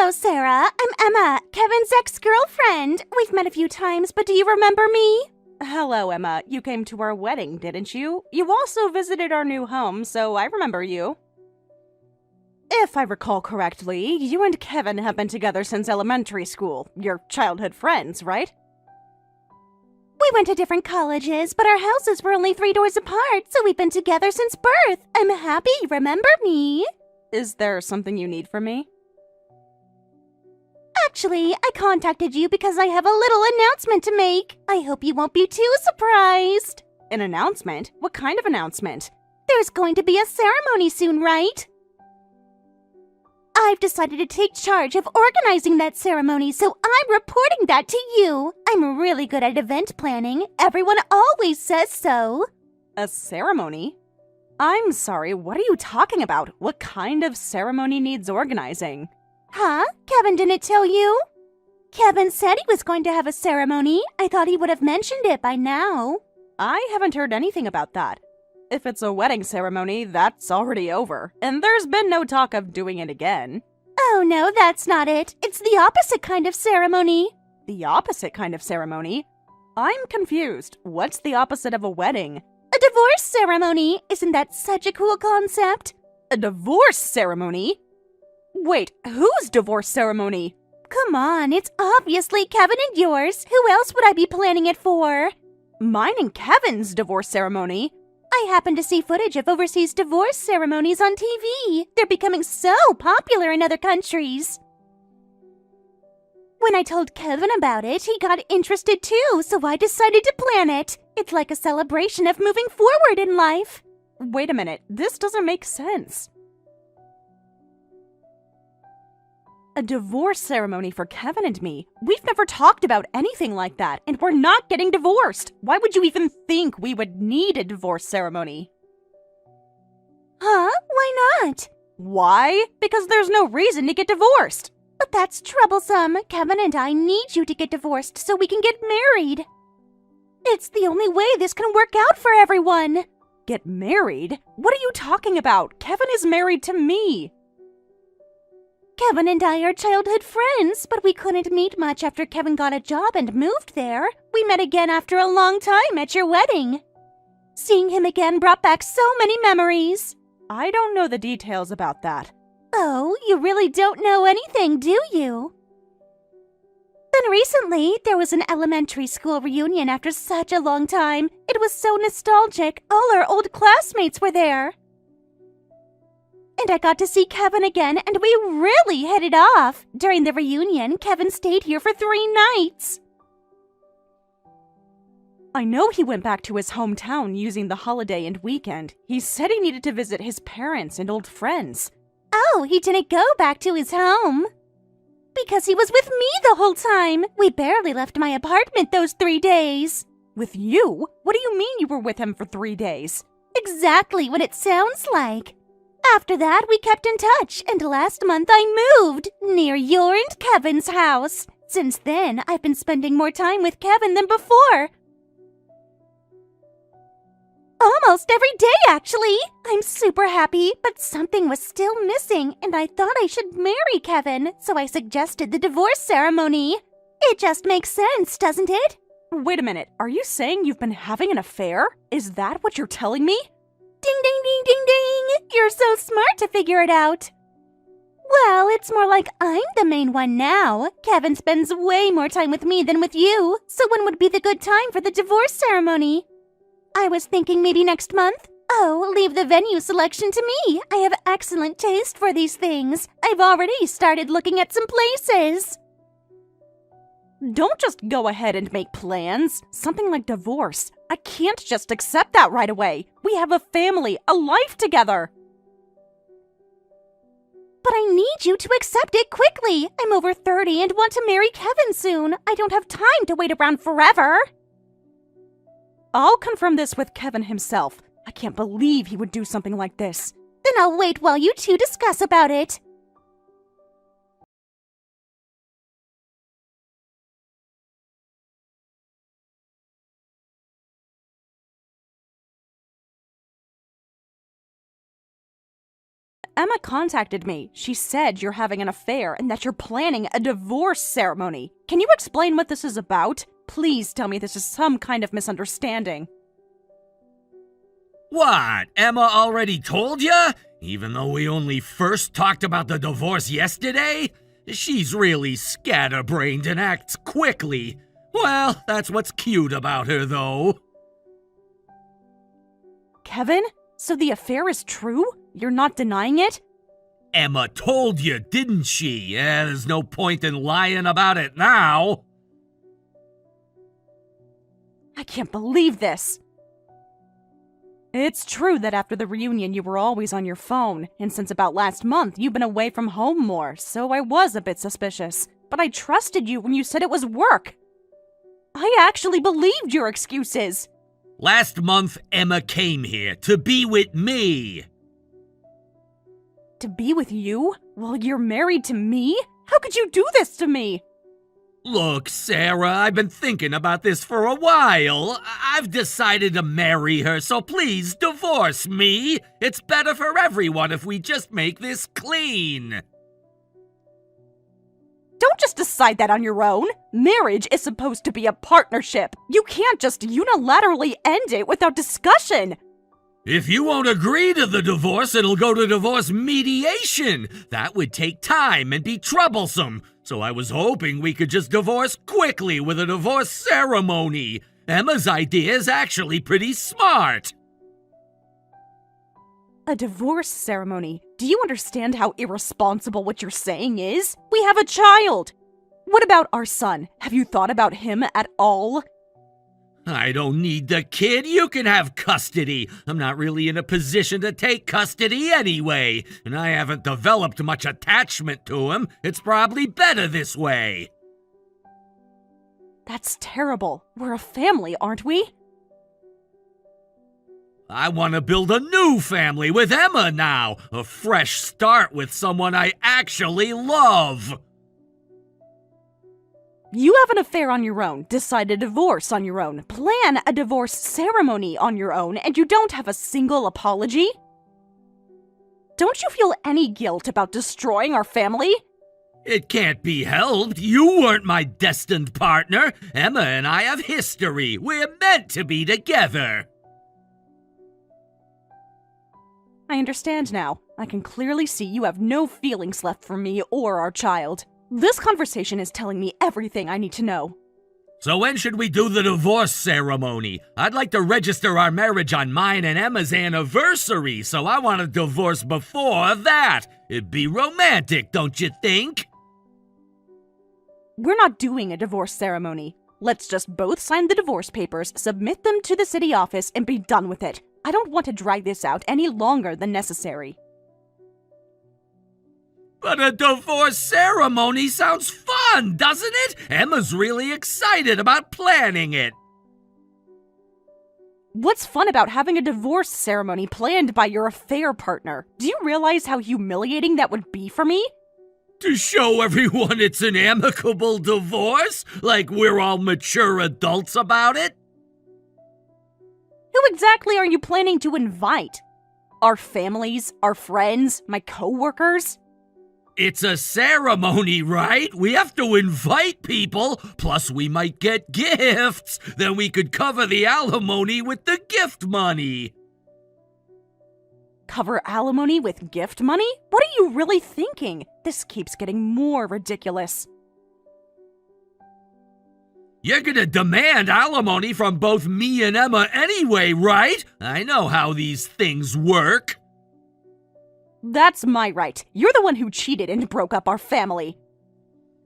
Hello, Sarah. I'm Emma, Kevin's ex-girlfriend. We've met a few times, but do you remember me? Hello, Emma. You came to our wedding, didn't you? You also visited our new home, so I remember you. If I recall correctly, you and Kevin have been together since elementary school. You're childhood friends, right? We went to different colleges, but our houses were only 3 doors apart, so we've been together since birth. I'm happy you remember me. Is there something you need from me? Actually, I contacted you because I have a little announcement to make. I hope you won't be too surprised. An announcement? What kind of announcement? There's going to be a ceremony soon, right? I've decided to take charge of organizing that ceremony, so I'm reporting that to you. I'm really good at event planning. Everyone always says so. A ceremony? I'm sorry, what are you talking about? What kind of ceremony needs organizing? Huh? Kevin didn't tell you? Kevin said he was going to have a ceremony. I thought he would have mentioned it by now. I haven't heard anything about that. If it's a wedding ceremony, that's already over, and there's been no talk of doing it again. Oh no, that's not it. It's the opposite kind of ceremony. The opposite kind of ceremony? I'm confused. What's the opposite of a wedding? A divorce ceremony. Isn't that such a cool concept? A divorce ceremony? Wait, whose divorce ceremony? Come on, it's obviously Kevin and yours. Who else would I be planning it for? Mine and Kevin's divorce ceremony? I happened to see footage of overseas divorce ceremonies on TV. They're becoming so popular in other countries. When I told Kevin about it, he got interested too, so I decided to plan it. It's like a celebration of moving forward in life. Wait a minute, this doesn't make sense. A divorce ceremony for Kevin and me? We've never talked about anything like that, and we're not getting divorced. Why would you even think we would need a divorce ceremony? Huh? Why not? Why? Because there's no reason to get divorced. But that's troublesome. Kevin and I need you to get divorced so we can get married. It's the only way this can work out for everyone. Get married? What are you talking about? Kevin is married to me. Kevin and I are childhood friends, but we couldn't meet much after Kevin got a job and moved there. We met again after a long time at your wedding. Seeing him again brought back so many memories. I don't know the details about that. Oh, you really don't know anything, do you? Then recently, there was an elementary school reunion after such a long time. It was so nostalgic. All our old classmates were there. And I got to see Kevin again, and we really hit it off. During the reunion, Kevin stayed here for 3 nights. I know he went back to his hometown using the holiday and weekend. He said he needed to visit his parents and old friends. Oh, he didn't go back to his home. Because he was with me the whole time. We barely left my apartment those 3 days. With you? What do you mean you were with him for 3 days? Exactly what it sounds like. After that, we kept in touch, and last month I moved near your and Kevin's house. Since then, I've been spending more time with Kevin than before. Almost every day, actually. I'm super happy, but something was still missing, and I thought I should marry Kevin, so I suggested the divorce ceremony. It just makes sense, doesn't it? Wait a minute, are you saying you've been having an affair? Is that what you're telling me? Ding, ding, ding, ding, ding! You're so smart to figure it out. Well, it's more like I'm the main one now. Kevin spends way more time with me than with you, so when would be the good time for the divorce ceremony? I was thinking maybe next month. Oh, leave the venue selection to me. I have excellent taste for these things. I've already started looking at some places. Don't just go ahead and make plans. Something like divorce. I can't just accept that right away. We have a family, a life together. But I need you to accept it quickly. I'm over 30 and want to marry Kevin soon. I don't have time to wait around forever. I'll confirm this with Kevin himself. I can't believe he would do something like this. Then I'll wait while you two discuss about it. Emma contacted me. She said you're having an affair and that you're planning a divorce ceremony. Can you explain what this is about? Please tell me this is some kind of misunderstanding. What? Emma already told ya? Even though we only first talked about the divorce yesterday? She's really scatterbrained and acts quickly. Well, that's what's cute about her, though. Kevin? So the affair is true? You're not denying it? Emma told you, didn't she? Yeah, there's no point in lying about it now. I can't believe this. It's true that after the reunion you were always on your phone, and since about last month you've been away from home more, so I was a bit suspicious. But I trusted you when you said it was work. I actually believed your excuses. Last month, Emma came here to be with me. To be with you? While you're married to me? How could you do this to me? Look, Sarah, I've been thinking about this for a while. I've decided to marry her, so please divorce me. It's better for everyone if we just make this clean. Don't just decide that on your own. Marriage is supposed to be a partnership. You can't just unilaterally end it without discussion. If you won't agree to the divorce, it'll go to divorce mediation. That would take time and be troublesome. So I was hoping we could just divorce quickly with a divorce ceremony. Emma's idea is actually pretty smart. A divorce ceremony? Do you understand how irresponsible what you're saying is? We have a child! What about our son? Have you thought about him at all? I don't need the kid. You can have custody. I'm not really in a position to take custody anyway, and I haven't developed much attachment to him. It's probably better this way. That's terrible. We're a family, aren't we? I want to build a new family with Emma now. A fresh start with someone I actually love. You have an affair on your own, decide a divorce on your own, plan a divorce ceremony on your own, and you don't have a single apology? Don't you feel any guilt about destroying our family? It can't be helped. You weren't my destined partner. Emma and I have history. We're meant to be together. I understand now. I can clearly see you have no feelings left for me or our child. This conversation is telling me everything I need to know. So when should we do the divorce ceremony? I'd like to register our marriage on mine and Emma's anniversary, so I want a divorce before that. It'd be romantic, don't you think? We're not doing a divorce ceremony. Let's just both sign the divorce papers, submit them to the city office, and be done with it. I don't want to drag this out any longer than necessary. But a divorce ceremony sounds fun, doesn't it? Emma's really excited about planning it. What's fun about having a divorce ceremony planned by your affair partner? Do you realize how humiliating that would be for me? To show everyone it's an amicable divorce? Like we're all mature adults about it? Who exactly are you planning to invite? Our families? Our friends? My coworkers? It's a ceremony, right? We have to invite people, plus we might get gifts. Then we could cover the alimony with the gift money. Cover alimony with gift money? What are you really thinking? This keeps getting more ridiculous. You're gonna demand alimony from both me and Emma anyway, right? I know how these things work. That's my right. You're the one who cheated and broke up our family.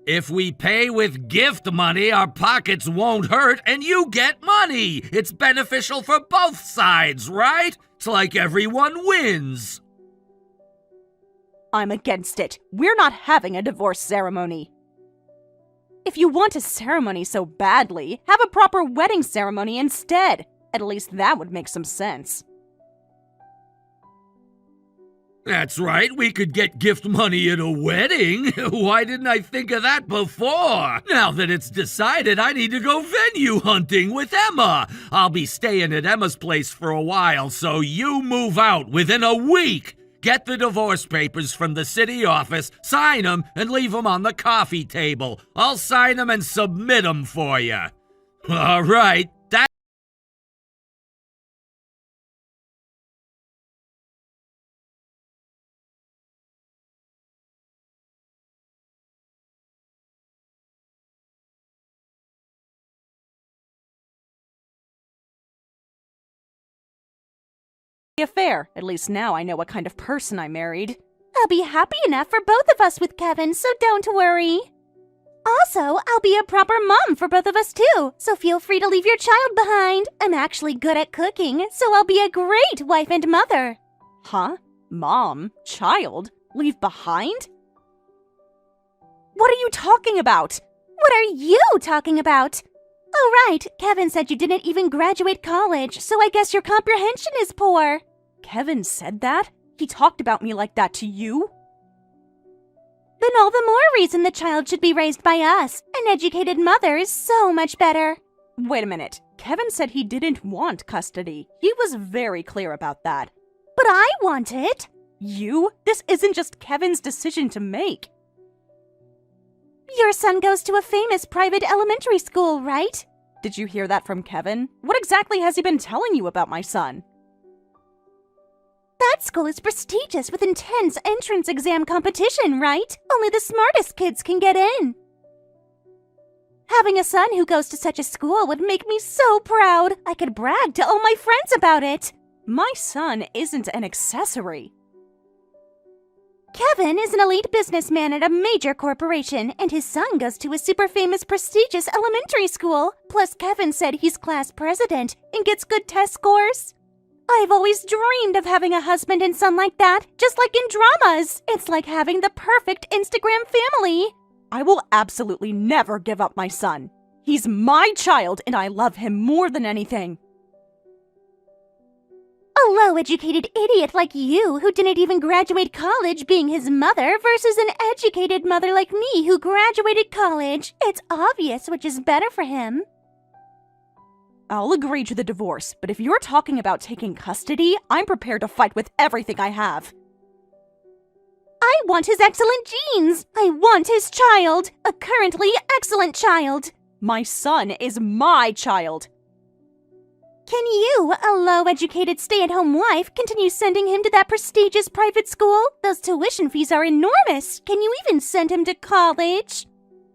If we pay with gift money, our pockets won't hurt and you get money. It's beneficial for both sides, right? It's like everyone wins. I'm against it. We're not having a divorce ceremony. If you want a ceremony so badly, have a proper wedding ceremony instead. At least that would make some sense. That's right, we could get gift money at a wedding. Why didn't I think of that before? Now that it's decided, I need to go venue hunting with Emma. I'll be staying at Emma's place for a while, so you move out within a week. Get the divorce papers from the city office, sign them, and leave them on the coffee table. I'll sign them and submit them for you. All right, that. Affair. At least now I know what kind of person I married. I'll be happy enough for both of us with Kevin, so don't worry. Also, I'll be a proper mom for both of us too, so feel free to leave your child behind. I'm actually good at cooking, so I'll be a great wife and mother. Huh? Mom? Child? Leave behind? What are you talking about? What are you talking about? Oh, right. Kevin said you didn't even graduate college, so I guess your comprehension is poor. Kevin said that? He talked about me like that to you? Then all the more reason the child should be raised by us. An educated mother is so much better. Wait a minute. Kevin said he didn't want custody. He was very clear about that. But I want it. You? This isn't just Kevin's decision to make. Your son goes to a famous private elementary school, right? Did you hear that from Kevin? What exactly has he been telling you about my son? That school is prestigious with intense entrance exam competition, right? Only the smartest kids can get in. Having a son who goes to such a school would make me so proud. I could brag to all my friends about it. My son isn't an accessory. Kevin is an elite businessman at a major corporation, and his son goes to a super famous prestigious elementary school. Plus, Kevin said he's class president and gets good test scores. I've always dreamed of having a husband and son like that, just like in dramas. It's like having the perfect Instagram family. I will absolutely never give up my son. He's my child, and I love him more than anything. A low-educated idiot like you who didn't even graduate college being his mother versus an educated mother like me who graduated college. It's obvious which is better for him. I'll agree to the divorce, but if you're talking about taking custody, I'm prepared to fight with everything I have. I want his excellent genes. I want his child. A currently excellent child. My son is my child. Can you, a low-educated stay-at-home wife, continue sending him to that prestigious private school? Those tuition fees are enormous. Can you even send him to college?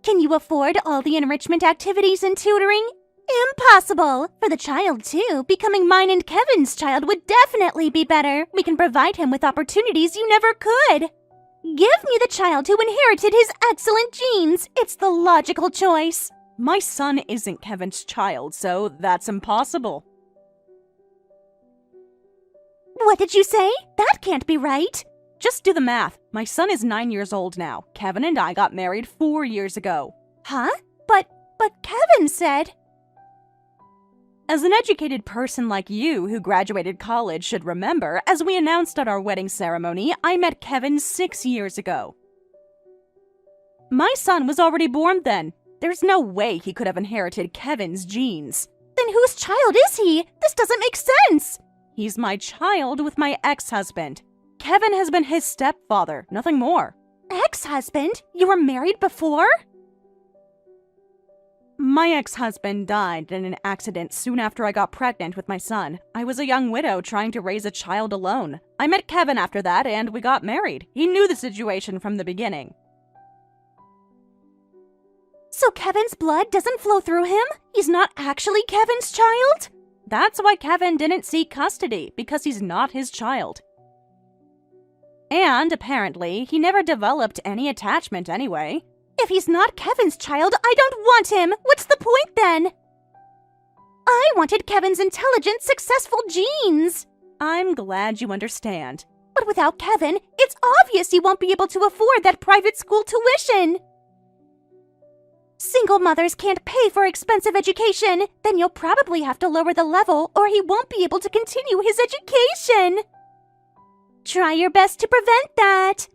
Can you afford all the enrichment activities and tutoring? Impossible! For the child, too, becoming mine and Kevin's child would definitely be better. We can provide him with opportunities you never could. Give me the child who inherited his excellent genes. It's the logical choice. My son isn't Kevin's child, so that's impossible. What did you say? That can't be right. Just do the math. My son is 9 years old now. Kevin and I got married 4 years ago. Huh? But Kevin said... As an educated person like you who graduated college should remember, as we announced at our wedding ceremony, I met Kevin 6 years ago. My son was already born then. There's no way he could have inherited Kevin's genes. Then whose child is he? This doesn't make sense. He's my child with my ex-husband. Kevin has been his stepfather, nothing more. Ex-husband? You were married before? My ex-husband died in an accident soon after I got pregnant with my son. I was a young widow trying to raise a child alone. I met Kevin after that and we got married. He knew the situation from the beginning. So Kevin's blood doesn't flow through him? He's not actually Kevin's child? That's why Kevin didn't seek custody, because he's not his child. And apparently, he never developed any attachment anyway. If he's not Kevin's child, I don't want him. What's the point then? I wanted Kevin's intelligent, successful genes. I'm glad you understand. But without Kevin, it's obvious he won't be able to afford that private school tuition. Single mothers can't pay for expensive education. Then you'll probably have to lower the level or he won't be able to continue his education. Try your best to prevent that.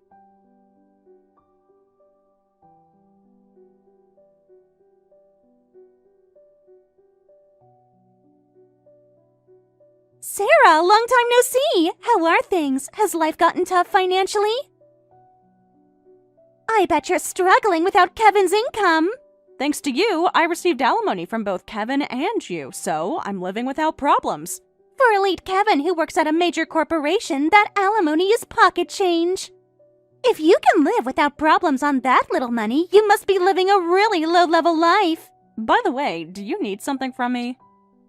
Sarah, long time no see! How are things? Has life gotten tough financially? I bet you're struggling without Kevin's income. Thanks to you, I received alimony from both Kevin and you, so I'm living without problems. For elite Kevin, who works at a major corporation, that alimony is pocket change. If you can live without problems on that little money, you must be living a really low-level life. By the way, do you need something from me?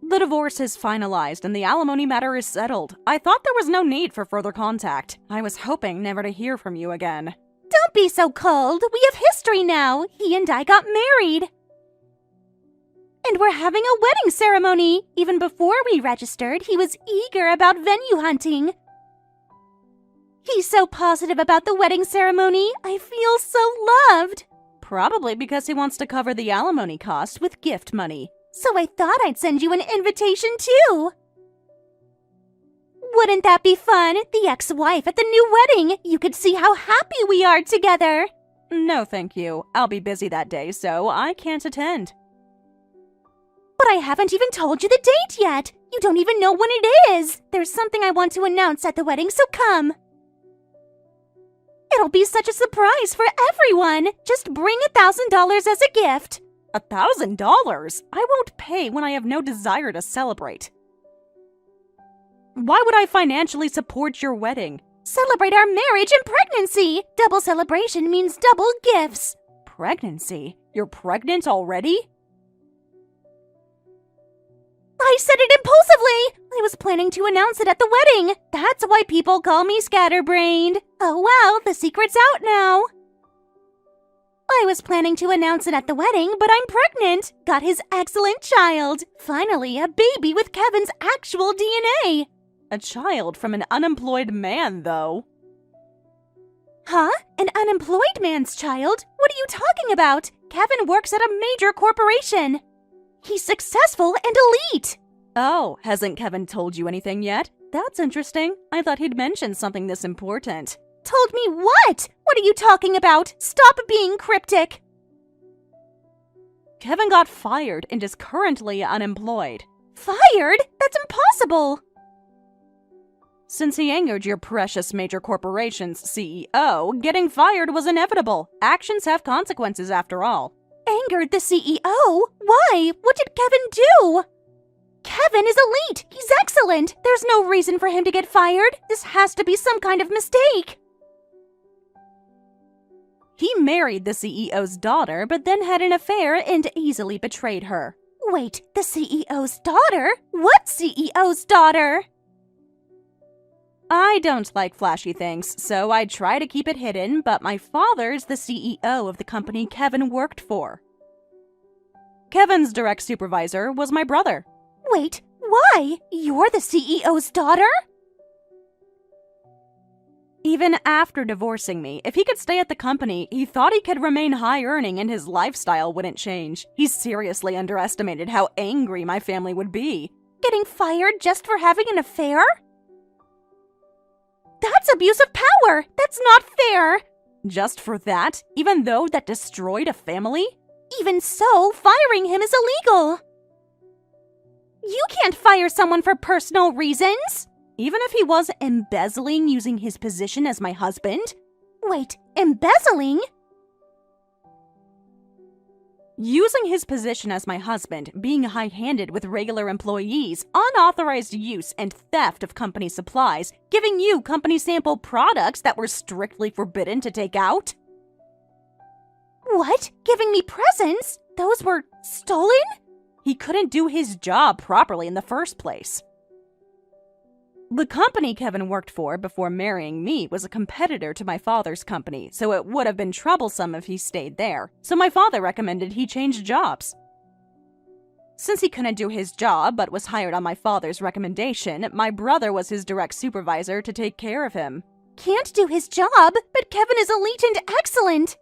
The divorce is finalized and the alimony matter is settled. I thought there was no need for further contact. I was hoping never to hear from you again. Don't be so cold. We have history now. He and I got married. And we're having a wedding ceremony. Even before we registered, he was eager about venue hunting. He's so positive about the wedding ceremony. I feel so loved. Probably because he wants to cover the alimony cost with gift money. So I thought I'd send you an invitation too. Wouldn't that be fun? The ex-wife at the new wedding. You could see how happy we are together. No, thank you. I'll be busy that day, so I can't attend. But I haven't even told you the date yet. You don't even know when it is. There's something I want to announce at the wedding, so come. It'll be such a surprise for everyone. Just bring $1,000 as a gift. $1,000? I won't pay when I have no desire to celebrate. Why would I financially support your wedding? Celebrate our marriage and pregnancy. Double celebration means double gifts. Pregnancy? You're pregnant already? I said it impulsively. I was planning to announce it at the wedding. That's why people call me scatterbrained. Oh well, the secret's out now. I was planning to announce it at the wedding, but I'm pregnant. Got his excellent child. Finally, a baby with Kevin's actual DNA. A child from an unemployed man, though. Huh? An unemployed man's child? What are you talking about? Kevin works at a major corporation. He's successful and elite. Oh, hasn't Kevin told you anything yet? That's interesting. I thought he'd mentioned something this important. Told me what? What are you talking about? Stop being cryptic. Kevin got fired and is currently unemployed. Fired? That's impossible. Since he angered your precious major corporation's CEO, getting fired was inevitable. Actions have consequences after all. Angered the CEO? Why? What did Kevin do? Kevin is elite. He's excellent. There's no reason for him to get fired. This has to be some kind of mistake. He married the CEO's daughter, but then had an affair and easily betrayed her. Wait, the CEO's daughter? What CEO's daughter? I don't like flashy things, so I try to keep it hidden, but my father's the CEO of the company Kevin worked for. Kevin's direct supervisor was my brother. Wait, why? You're the CEO's daughter? Even after divorcing me, if he could stay at the company, he thought he could remain high-earning and his lifestyle wouldn't change. He seriously underestimated how angry my family would be. Getting fired just for having an affair? That's abuse of power! That's not fair! Just for that? Even though that destroyed a family? Even so, firing him is illegal. You can't fire someone for personal reasons. Even if he was embezzling using his position as my husband? Wait, embezzling? Using his position as my husband, being high-handed with regular employees, unauthorized use and theft of company supplies, giving you company sample products that were strictly forbidden to take out? What? Giving me presents? Those were stolen? He couldn't do his job properly in the first place. The company Kevin worked for before marrying me was a competitor to my father's company, so it would have been troublesome if he stayed there. So my father recommended he change jobs. Since he couldn't do his job but was hired on my father's recommendation, my brother was his direct supervisor to take care of him. Can't do his job, but Kevin is elite and excellent.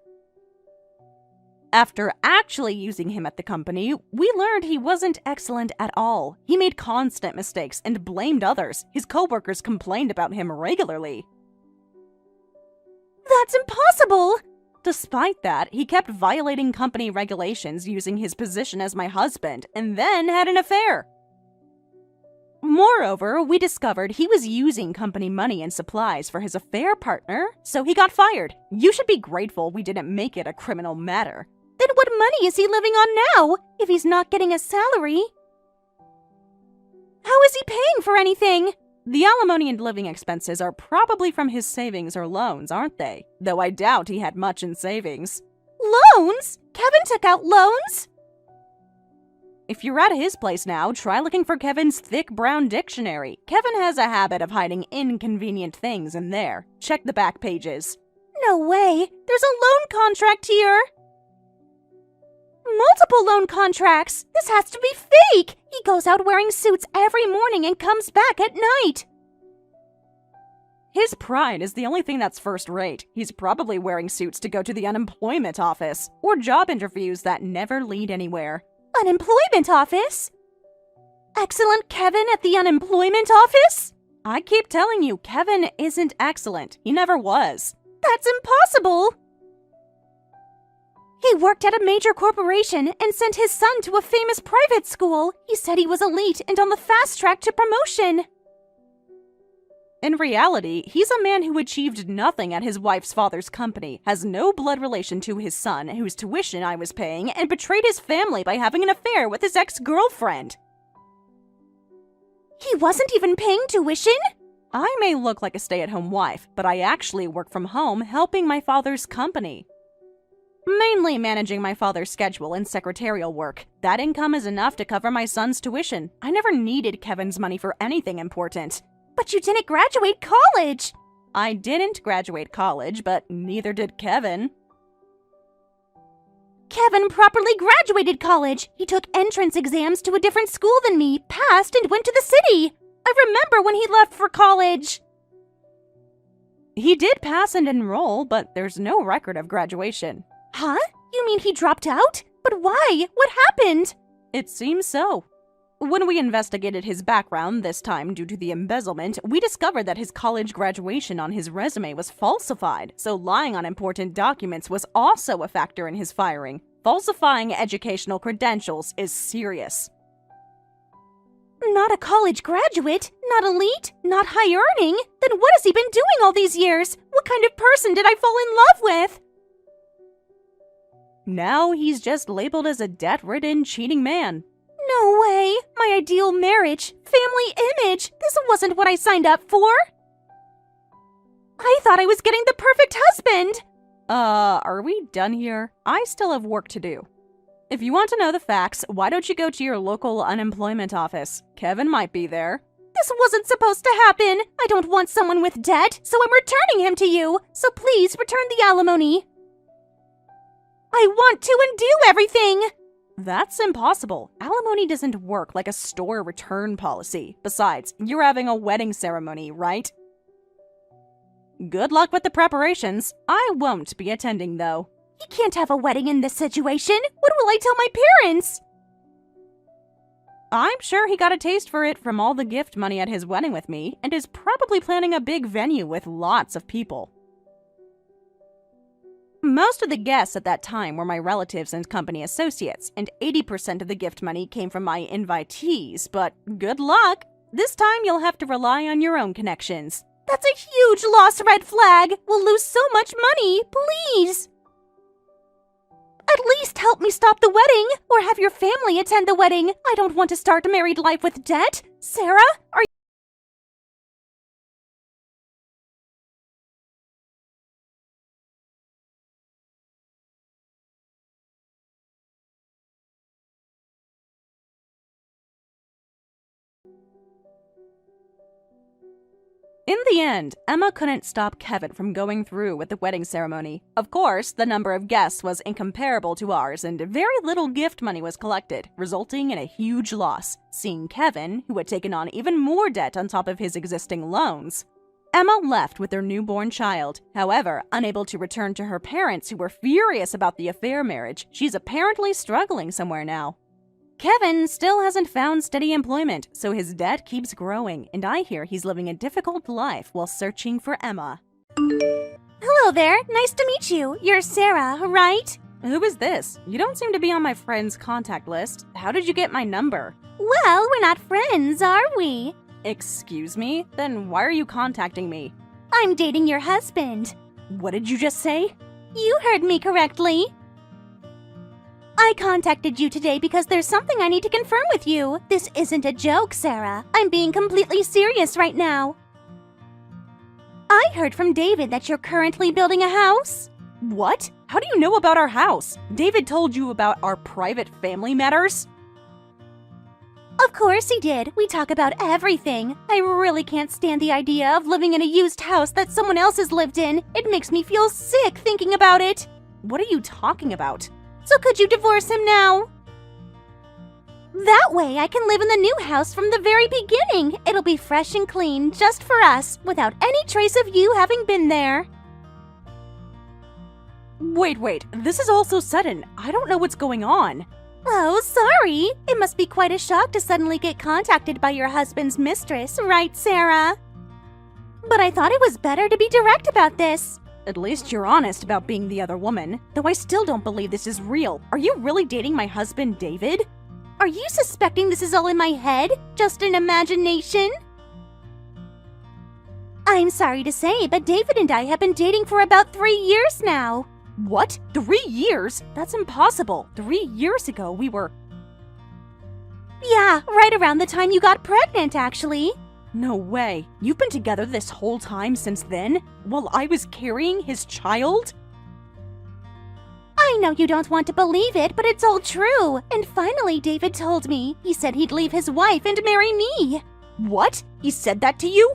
After actually using him at the company, we learned he wasn't excellent at all. He made constant mistakes and blamed others. His coworkers complained about him regularly. That's impossible! Despite that, he kept violating company regulations using his position as my husband, and then had an affair. Moreover, we discovered he was using company money and supplies for his affair partner, so he got fired. You should be grateful we didn't make it a criminal matter. Then what money is he living on now, if he's not getting a salary? How is he paying for anything? The alimony and living expenses are probably from his savings or loans, aren't they? Though I doubt he had much in savings. Loans? Kevin took out loans? If you're at his place now, try looking for Kevin's thick brown dictionary. Kevin has a habit of hiding inconvenient things in there. Check the back pages. No way. There's a loan contract here. Multiple loan contracts. This has to be fake. He goes out wearing suits every morning and comes back at night. His pride is the only thing that's first rate. He's probably wearing suits to go to the unemployment office or job interviews that never lead anywhere. Unemployment office? Excellent Kevin at the unemployment office? I keep telling you, Kevin isn't excellent. He never was. That's impossible. He worked at a major corporation and sent his son to a famous private school. He said he was elite and on the fast track to promotion. In reality, he's a man who achieved nothing at his wife's father's company, has no blood relation to his son, whose tuition I was paying, and betrayed his family by having an affair with his ex-girlfriend. He wasn't even paying tuition? I may look like a stay-at-home wife, but I actually work from home helping my father's company. Mainly managing my father's schedule and secretarial work. That income is enough to cover my son's tuition. I never needed Kevin's money for anything important. But you didn't graduate college. I didn't graduate college, but neither did Kevin. Kevin properly graduated college. He took entrance exams to a different school than me, passed, and went to the city. I remember when he left for college. He did pass and enroll, but there's no record of graduation. Huh? You mean he dropped out? But why? What happened? It seems so. When we investigated his background, this time due to the embezzlement, we discovered that his college graduation on his resume was falsified, so lying on important documents was also a factor in his firing. Falsifying educational credentials is serious. Not a college graduate, not elite, not high earning. Then what has he been doing all these years? What kind of person did I fall in love with? Now he's just labeled as a debt-ridden, cheating man. No way! My ideal marriage, family image, this wasn't what I signed up for! I thought I was getting the perfect husband! Are we done here? I still have work to do. If you want to know the facts, why don't you go to your local unemployment office? Kevin might be there. This wasn't supposed to happen! I don't want someone with debt, so I'm returning him to you! So please return the alimony! I want to undo everything! That's impossible. Alimony doesn't work like a store return policy. Besides, you're having a wedding ceremony, right? Good luck with the preparations. I won't be attending, though. He can't have a wedding in this situation. What will I tell my parents? I'm sure he got a taste for it from all the gift money at his wedding with me, and is probably planning a big venue with lots of people. Most of the guests at that time were my relatives and company associates, and 80% of the gift money came from my invitees, but good luck! This time you'll have to rely on your own connections. That's a huge lost red flag! We'll lose so much money! Please! At least help me stop the wedding, or have your family attend the wedding. I don't want to start a married life with debt. Sarah, are you... In the end, Emma couldn't stop Kevin from going through with the wedding ceremony. Of course, the number of guests was incomparable to ours, and very little gift money was collected, resulting in a huge loss, seeing Kevin, who had taken on even more debt on top of his existing loans. Emma left with their newborn child. However, unable to return to her parents, who were furious about the affair marriage, she's apparently struggling somewhere now. Kevin still hasn't found steady employment, so his debt keeps growing, and I hear he's living a difficult life while searching for Emma. Hello there, nice to meet you. You're Sarah, right? Who is this? You don't seem to be on my friend's contact list. How did you get my number? Well, we're not friends, are we? Excuse me? Then why are you contacting me? I'm dating your husband. What did you just say? You heard me correctly. I contacted you today because there's something I need to confirm with you. This isn't a joke, Sarah. I'm being completely serious right now. I heard from David that you're currently building a house. What? How do you know about our house? David told you about our private family matters? Of course he did. We talk about everything. I really can't stand the idea of living in a used house that someone else has lived in. It makes me feel sick thinking about it. What are you talking about? So could you divorce him now? That way I can live in the new house from the very beginning. It'll be fresh and clean just for us, without any trace of you having been there. Wait, this is all so sudden. I don't know what's going on. Oh, sorry. It must be quite a shock to suddenly get contacted by your husband's mistress, right, Sarah? But I thought it was better to be direct about this. At least you're honest about being the other woman, though I still don't believe this is real. Are you really dating my husband, David? Are you suspecting this is all in my head? Just an imagination? I'm sorry to say, but David and I have been dating for about 3 years now. What? 3 years? That's impossible. 3 years ago, we were... Yeah, right around the time you got pregnant, actually. No way. You've been together this whole time since then? While I was carrying his child? I know you don't want to believe it, but it's all true. And finally, David told me. He said he'd leave his wife and marry me. What? He said that to you?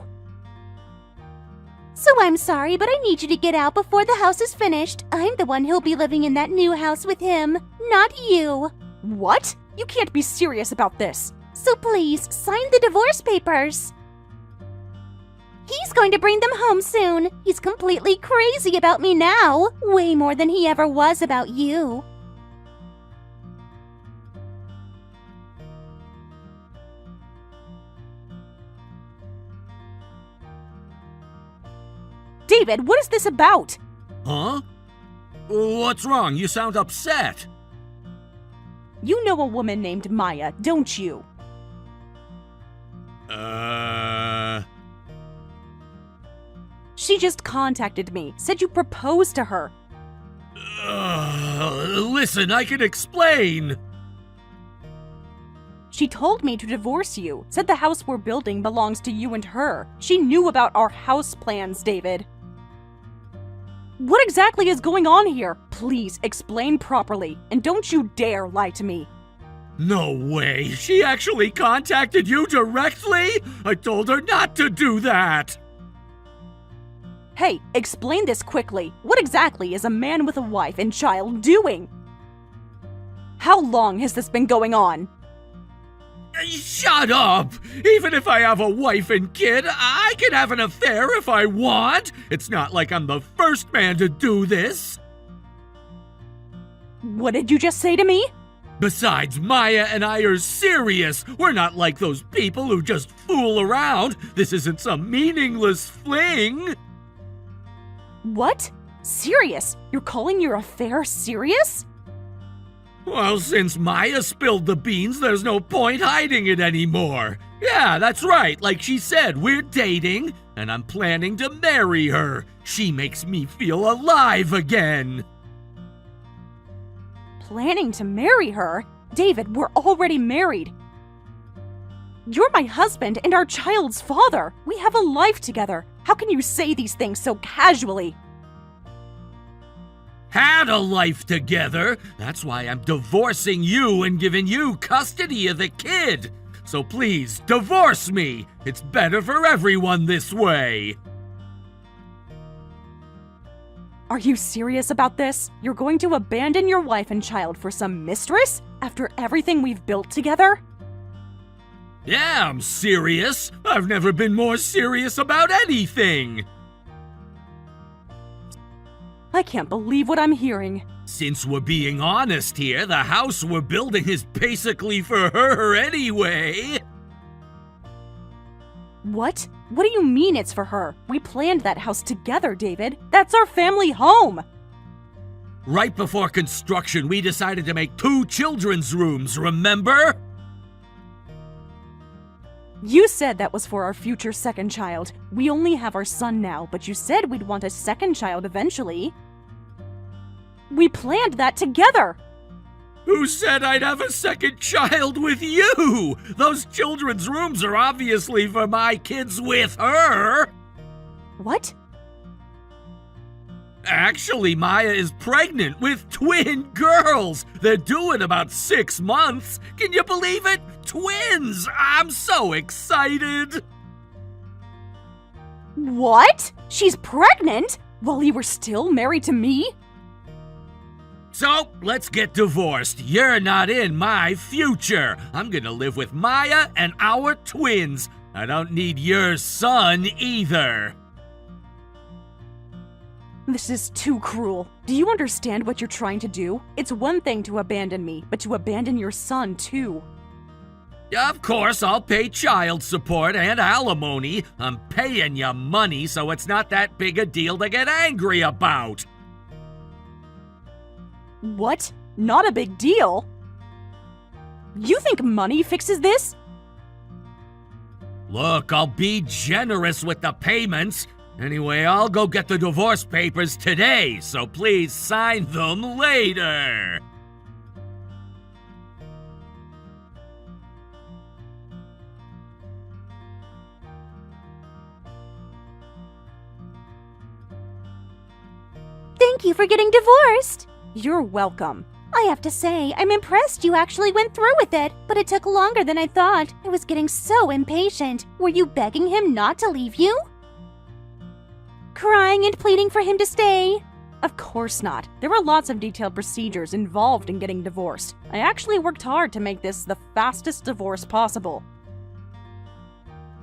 So I'm sorry, but I need you to get out before the house is finished. I'm the one who'll be living in that new house with him, not you. What? You can't be serious about this. So please, sign the divorce papers. He's going to bring them home soon. He's completely crazy about me now. Way more than he ever was about you. David, what is this about? Huh? What's wrong? You sound upset. You know a woman named Maya, don't you? She just contacted me, said you proposed to her. Listen, I can explain. She told me to divorce you, said the house we're building belongs to you and her. She knew about our house plans, David. What exactly is going on here? Please explain properly, and don't you dare lie to me. No way. She actually contacted you directly? I told her not to do that. Hey, explain this quickly. What exactly is a man with a wife and child doing? How long has this been going on? Shut up! Even if I have a wife and kid, I can have an affair if I want. It's not like I'm the first man to do this. What did you just say to me? Besides, Maya and I are serious. We're not like those people who just fool around. This isn't some meaningless fling. What? Serious? You're calling your affair serious? Well, since Maya spilled the beans, there's no point hiding it anymore. Yeah, that's right. Like she said, we're dating, and I'm planning to marry her. She makes me feel alive again. Planning to marry her? David, we're already married. You're my husband and our child's father. We have a life together. How can you say these things so casually? Had a life together. That's why I'm divorcing you and giving you custody of the kid. So please, divorce me. It's better for everyone this way. Are you serious about this? You're going to abandon your wife and child for some mistress? After everything we've built together? Yeah, I'm serious. I've never been more serious about anything. I can't believe what I'm hearing. Since we're being honest here, the house we're building is basically for her anyway. What? What do you mean it's for her? We planned that house together, David. That's our family home. Right before construction, we decided to make 2 children's rooms, remember? You said that was for our future second child. We only have our son now, but you said we'd want a second child eventually. We planned that together! Who said I'd have a second child with you? Those children's rooms are obviously for my kids with her. What? Actually, Maya is pregnant with twin girls. They're due in about 6 months. Can you believe it? Twins! I'm so excited. What? She's pregnant? While you were still married to me? So, let's get divorced. You're not in my future. I'm gonna live with Maya and our twins. I don't need your son either. This is too cruel. Do you understand what you're trying to do? It's one thing to abandon me, but to abandon your son too. Of course, I'll pay child support and alimony. I'm paying you money, so it's not that big a deal to get angry about. What? Not a big deal? You think money fixes this? Look, I'll be generous with the payments. Anyway, I'll go get the divorce papers today, so please sign them later. Thank you for getting divorced. You're welcome. I have to say, I'm impressed you actually went through with it, but it took longer than I thought. I was getting so impatient. Were you begging him not to leave you? Crying and pleading for him to stay? Of course not. There were lots of detailed procedures involved in getting divorced. I actually worked hard to make this the fastest divorce possible.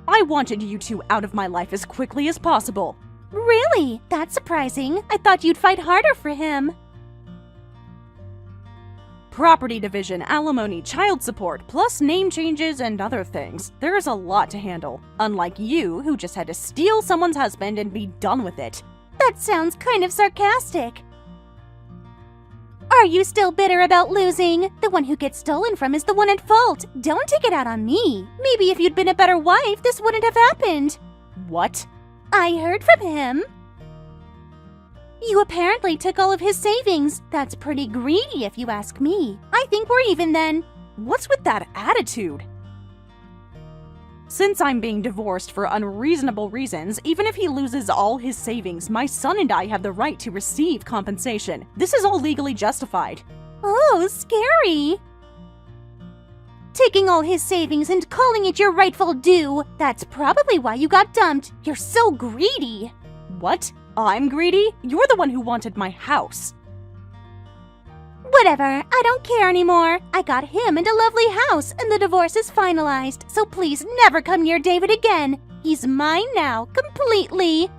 I wanted you two out of my life as quickly as possible. Really? That's surprising. I thought you'd fight harder for him. Property division, alimony, child support, plus name changes and other things. There is a lot to handle. Unlike you, who just had to steal someone's husband and be done with it. That sounds kind of sarcastic. Are you still bitter about losing? The one who gets stolen from is the one at fault. Don't take it out on me. Maybe if you'd been a better wife, this wouldn't have happened. What? I heard from him. You apparently took all of his savings. That's pretty greedy if you ask me. I think we're even then. What's with that attitude? Since I'm being divorced for unreasonable reasons, even if he loses all his savings, my son and I have the right to receive compensation. This is all legally justified. Oh, scary. Taking all his savings and calling it your rightful due. That's probably why you got dumped. You're so greedy. What? I'm greedy? You're the one who wanted my house. Whatever, I don't care anymore. I got him and a lovely house, and the divorce is finalized, so please never come near David again. He's mine now, completely.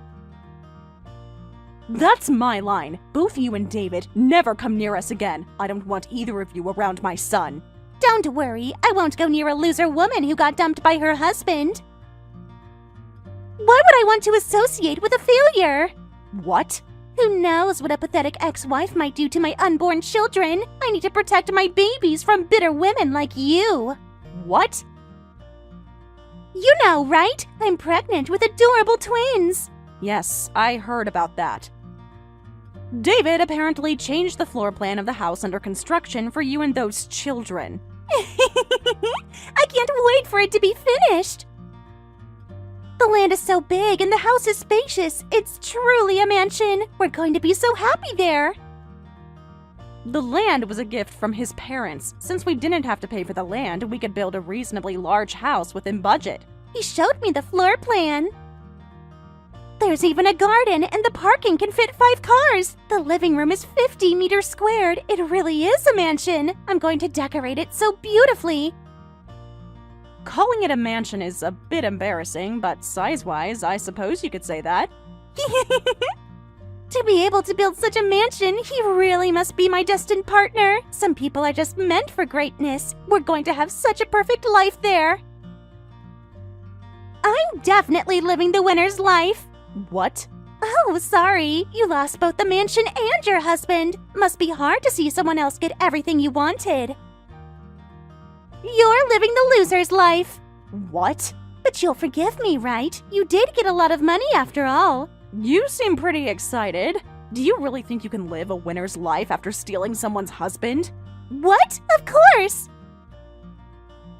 That's my line. Both you and David never come near us again. I don't want either of you around my son. Don't worry, I won't go near a loser woman who got dumped by her husband. Why would I want to associate with a failure? What? Who knows what a pathetic ex-wife might do to my unborn children? I need to protect my babies from bitter women like you. What? You know, right? I'm pregnant with adorable twins. Yes, I heard about that. David apparently changed the floor plan of the house under construction for you and those children. I can't wait for it to be finished. The land is so big and the house is spacious. It's truly a mansion. We're going to be so happy there. The land was a gift from his parents. Since we didn't have to pay for the land, we could build a reasonably large house within budget. He showed me the floor plan. There's even a garden, and the parking can fit 5 cars. The living room is 50 meters squared. It really is a mansion. I'm going to decorate it so beautifully. Calling it a mansion is a bit embarrassing, but size-wise, I suppose you could say that. To be able to build such a mansion, he really must be my destined partner. Some people are just meant for greatness. We're going to have such a perfect life there. I'm definitely living the winner's life. What? Oh, sorry. You lost both the mansion and your husband. Must be hard to see someone else get everything you wanted. You're living the loser's life. What? But you'll forgive me, right? You did get a lot of money after all. You seem pretty excited. Do you really think you can live a winner's life after stealing someone's husband? What? Of course!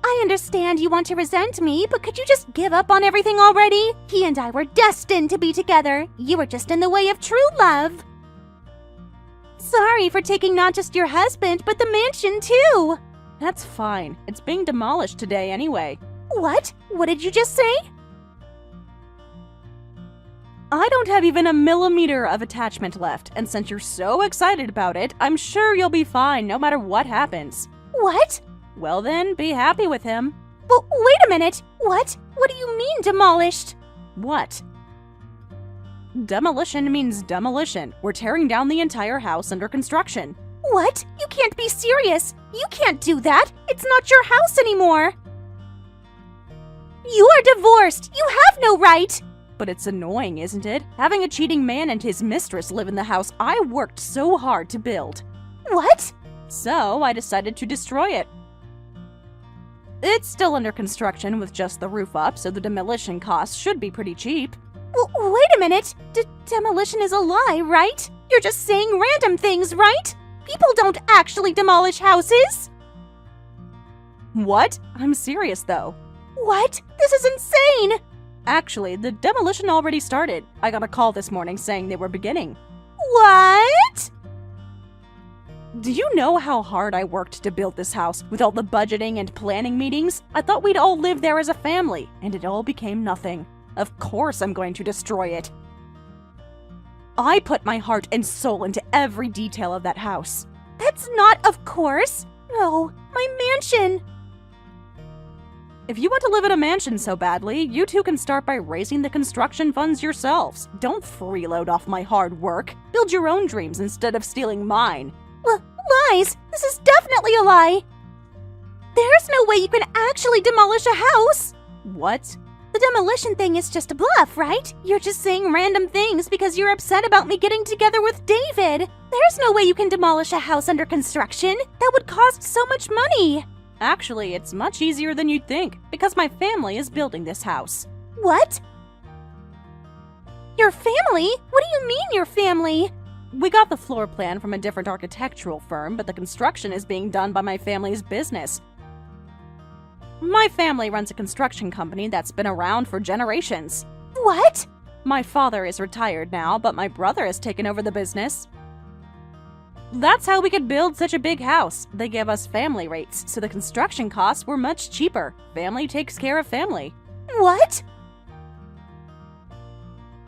I understand you want to resent me, but could you just give up on everything already? He and I were destined to be together. You were just in the way of true love. Sorry for taking not just your husband, but the mansion too. That's fine. It's being demolished today anyway. What? What did you just say? I don't have even a millimeter of attachment left, and since you're so excited about it, I'm sure you'll be fine no matter what happens. What? Well then, be happy with him. Well, wait a minute. What? What do you mean demolished? What? Demolition means demolition. We're tearing down the entire house under construction. What? You can't be serious. You can't do that. It's not your house anymore. You are divorced. You have no right. But it's annoying, isn't it? Having a cheating man and his mistress live in the house I worked so hard to build. What? So I decided to destroy it. It's still under construction with just the roof up, so the demolition costs should be pretty cheap. Wait a minute. Demolition is a lie, right? You're just saying random things, right? People don't actually demolish houses. What? I'm serious though. What? This is insane. Actually, the demolition already started. I got a call this morning saying they were beginning. What? Do you know how hard I worked to build this house with all the budgeting and planning meetings? I thought we'd all live there as a family, and it all became nothing. Of course I'm going to destroy it. I put my heart and soul into every detail of that house. That's not of course. No, my mansion. If you want to live in a mansion so badly, you two can start by raising the construction funds yourselves. Don't freeload off my hard work. Build your own dreams instead of stealing mine. Lies! This is definitely a lie! There's no way you can actually demolish a house! What? The demolition thing is just a bluff, right? You're just saying random things because you're upset about me getting together with David. There's no way you can demolish a house under construction. That would cost so much money. Actually, it's much easier than you'd think, because my family is building this house. What? Your family? What do you mean, your family? We got the floor plan from a different architectural firm, but the construction is being done by my family's business. My family runs a construction company that's been around for generations. What? My father is retired now, but my brother has taken over the business. That's how we could build such a big house. They give us family rates, so the construction costs were much cheaper. Family takes care of family. What?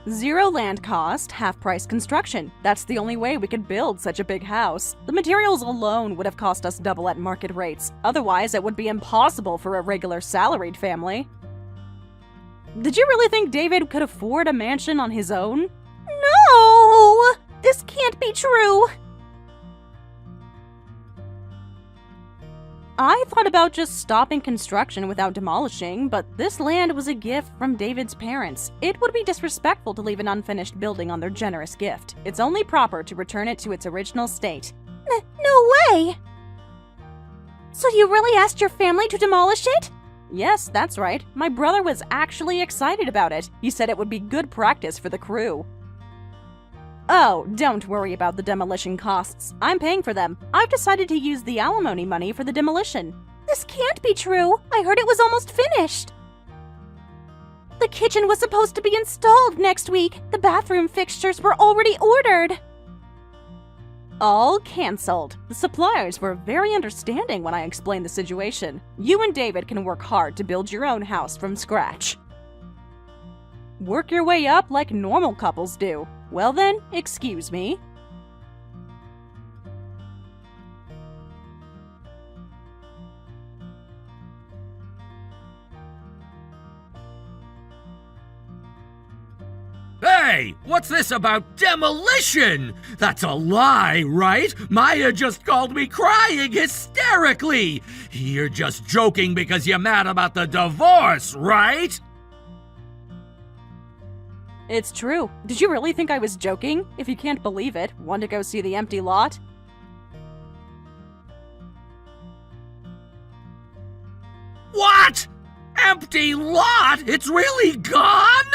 Zero land cost, half-price construction. That's the only way we could build such a big house. The materials alone would have cost us double at market rates. Otherwise, it would be impossible for a regular salaried family. Did you really think David could afford a mansion on his own? No! This can't be true. I thought about just stopping construction without demolishing, but this land was a gift from David's parents. It would be disrespectful to leave an unfinished building on their generous gift. It's only proper to return it to its original state. No way! So you really asked your family to demolish it? Yes, that's right. My brother was actually excited about it. He said it would be good practice for the crew. Oh, don't worry about the demolition costs. I'm paying for them. I've decided to use the alimony money for the demolition. This can't be true. I heard it was almost finished. The kitchen was supposed to be installed next week. The bathroom fixtures were already ordered. All cancelled. The suppliers were very understanding when I explained the situation. You and David can work hard to build your own house from scratch. Work your way up like normal couples do. Well then, excuse me. Hey, what's this about demolition? That's a lie, right? Maya just called me crying hysterically. You're just joking because you're mad about the divorce, right? It's true. Did you really think I was joking? If you can't believe it, want to go see the empty lot? What? Empty lot? It's really gone?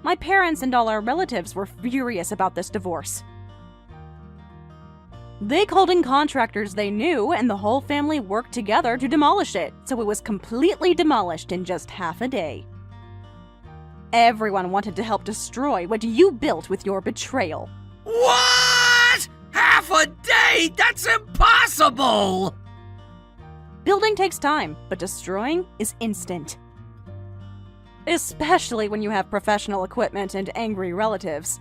My parents and all our relatives were furious about this divorce. They called in contractors they knew, and the whole family worked together to demolish it, so it was completely demolished in just half a day. Everyone wanted to help destroy what you built with your betrayal. What? Half a day? That's impossible! Building takes time, but destroying is instant. Especially when you have professional equipment and angry relatives.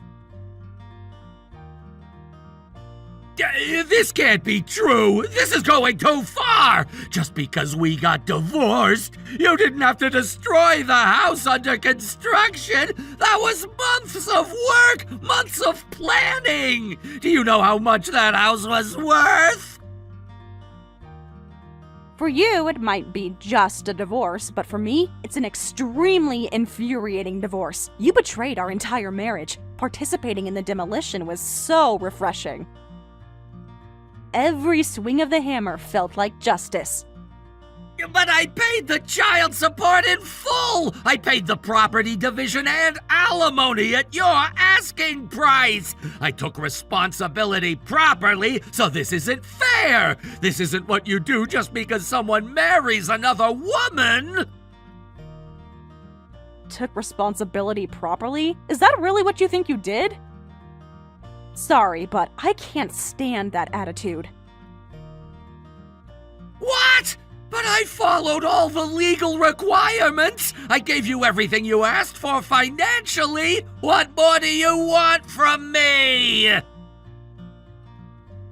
This can't be true. This is going too far. Just because we got divorced, you didn't have to destroy the house under construction. That was months of work, months of planning. Do you know how much that house was worth? For you, it might be just a divorce, but for me, it's an extremely infuriating divorce. You betrayed our entire marriage. Participating in the demolition was so refreshing. Every swing of the hammer felt like justice. But I paid the child support in full! I paid the property division and alimony at your asking price! I took responsibility properly, so this isn't fair! This isn't what you do just because someone marries another woman! Took responsibility properly? Is that really what you think you did? Sorry, but I can't stand that attitude. What? But I followed all the legal requirements! I gave you everything you asked for financially! What more do you want from me?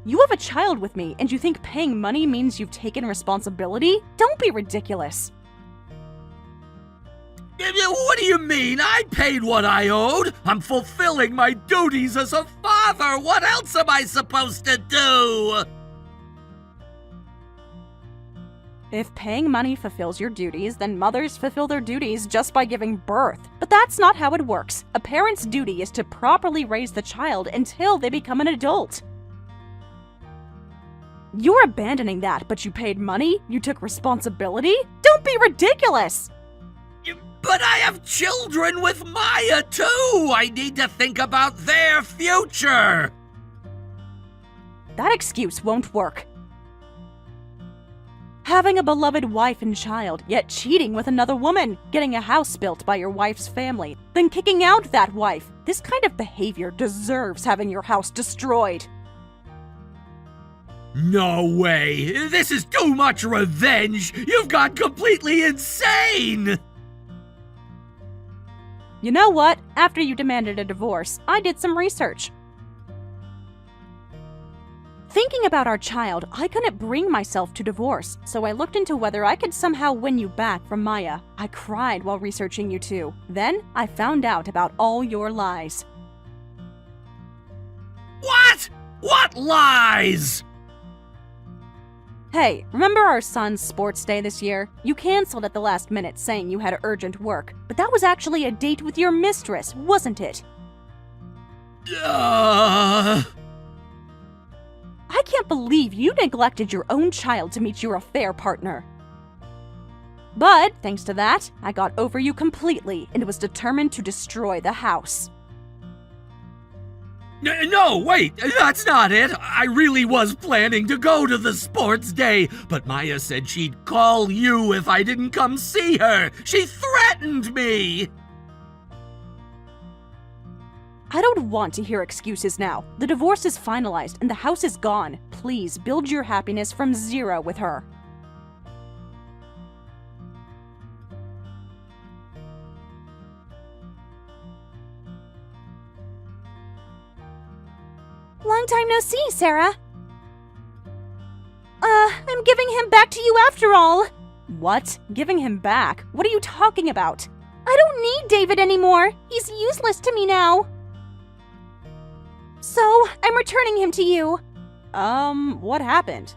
You have a child with me, and you think paying money means you've taken responsibility? Don't be ridiculous. What do you mean? I paid what I owed! I'm fulfilling my duties as a father! What else am I supposed to do? If paying money fulfills your duties, then mothers fulfill their duties just by giving birth. But that's not how it works. A parent's duty is to properly raise the child until they become an adult. You're abandoning that, but you paid money? You took responsibility? Don't be ridiculous! But I have children with Maya, too! I need to think about their future! That excuse won't work. Having a beloved wife and child, yet cheating with another woman, getting a house built by your wife's family, then kicking out that wife. This kind of behavior deserves having your house destroyed. No way! This is too much revenge! You've gone completely insane! You know what? After you demanded a divorce, I did some research. Thinking about our child, I couldn't bring myself to divorce, so I looked into whether I could somehow win you back from Maya. I cried while researching you too. Then, I found out about all your lies. What? What lies? Hey, remember our son's sports day this year? You canceled at the last minute saying you had urgent work, but that was actually a date with your mistress, wasn't it? Uh... I can't believe you neglected your own child to meet your affair partner. But, thanks to that, I got over you completely and was determined to destroy the house. No, wait, that's not it. I really was planning to go to the sports day, but Maya said she'd call you if I didn't come see her. She threatened me. I don't want to hear excuses now. The divorce is finalized and the house is gone. Please build your happiness from zero with her. Long time no see, Sarah. I'm giving him back to you after all. What? Giving him back? What are you talking about? I don't need David anymore. He's useless to me now. So, I'm returning him to you. What happened?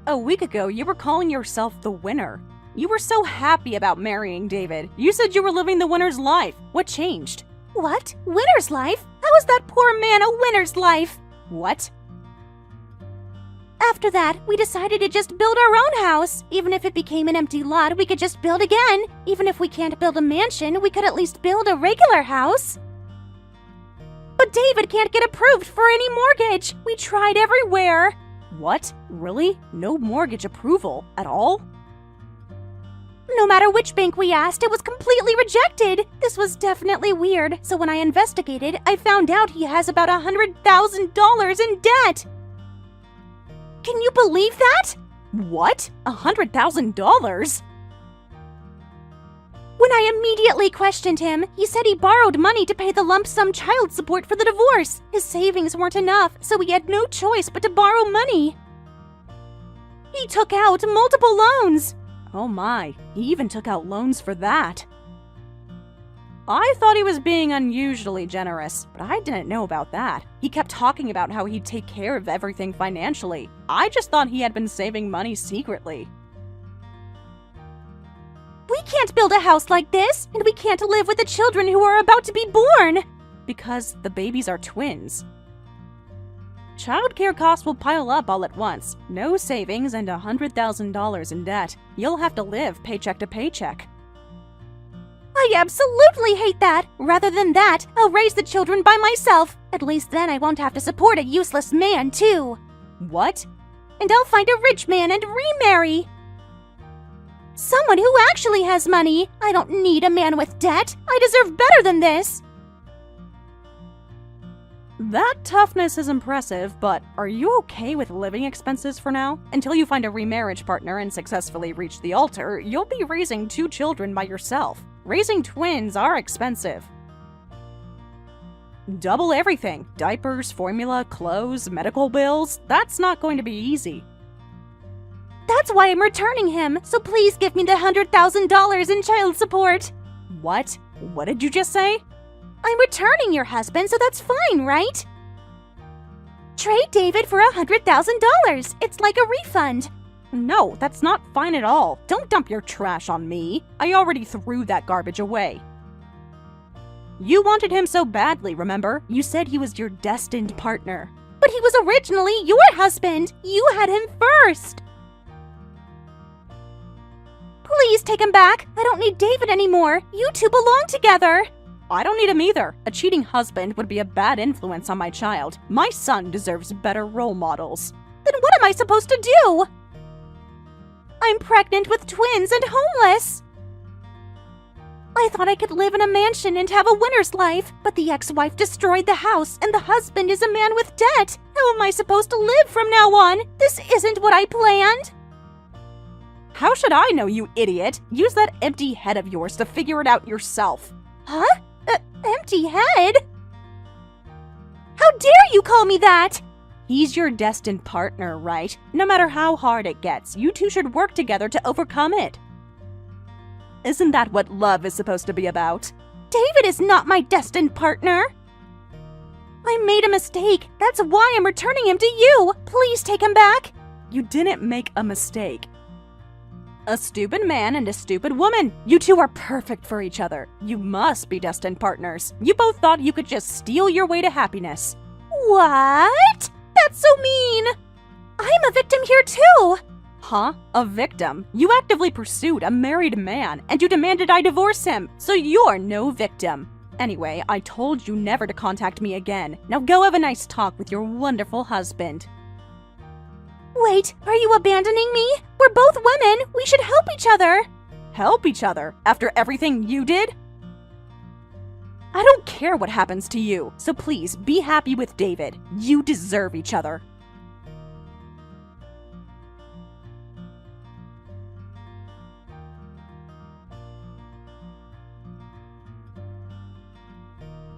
A week ago, you were calling yourself the winner. You were so happy about marrying David. You said you were living the winner's life. What changed? What? Winner's life? How is that poor man a winner's life? What? After that, we decided to just build our own house. Even if it became an empty lot, we could just build again. Even if we can't build a mansion, we could at least build a regular house. But David can't get approved for any mortgage. We tried everywhere. What? Really? No mortgage approval at all? No matter which bank we asked, it was completely rejected. This was definitely weird, so when I investigated, I found out he has about $100,000 in debt. Can you believe that? What? $100,000? When I immediately questioned him, he said he borrowed money to pay the lump sum child support for the divorce. His savings weren't enough, so he had no choice but to borrow money. He took out multiple loans. Oh my, he even took out loans for that. I thought he was being unusually generous, but I didn't know about that. He kept talking about how he'd take care of everything financially. I just thought he had been saving money secretly. We can't build a house like this, and we can't live with the children who are about to be born. Because the babies are twins. Childcare costs will pile up all at once. No savings and $100,000 in debt. You'll have to live paycheck to paycheck. I absolutely hate that! Rather than that, I'll raise the children by myself. At least then I won't have to support a useless man, too. What? And I'll find a rich man and remarry. Someone who actually has money. I don't need a man with debt. I deserve better than this. That toughness is impressive, but are you okay with living expenses for now? Until you find a remarriage partner and successfully reach the altar, you'll be raising 2 children by yourself. Raising twins are expensive. Double everything. Diapers, formula, clothes, medical bills. That's not going to be easy. That's why I'm returning him, so please give me the $100,000 in child support. What? What did you just say? I'm returning your husband, so that's fine, right? Trade David for $100,000. It's like a refund. No, that's not fine at all. Don't dump your trash on me. I already threw that garbage away. You wanted him so badly, remember? You said he was your destined partner. But he was originally your husband. You had him first. Please take him back. I don't need David anymore. You two belong together. I don't need him either. A cheating husband would be a bad influence on my child. My son deserves better role models. Then what am I supposed to do? I'm pregnant with twins and homeless. I thought I could live in a mansion and have a winner's life, but the ex-wife destroyed the house and the husband is a man with debt. How am I supposed to live from now on? This isn't what I planned. How should I know, you idiot? Use that empty head of yours to figure it out yourself. Huh? Empty head? How dare you call me that? He's your destined partner, right? No matter how hard it gets, you two should work together to overcome it. Isn't that what love is supposed to be about? David is not my destined partner. I made a mistake. That's why I'm returning him to you. Please take him back. You didn't make a mistake. A stupid man and a stupid woman. You two are perfect for each other. You must be destined partners. You both thought you could just steal your way to happiness. What? That's so mean. I'm a victim here too. Huh? A victim? You actively pursued a married man, and you demanded I divorce him, so you're no victim. Anyway, I told you never to contact me again. Now go have a nice talk with your wonderful husband. Wait, are you abandoning me? We're both women. We should help each other. Help each other? After everything you did? I don't care what happens to you, so please be happy with David. You deserve each other.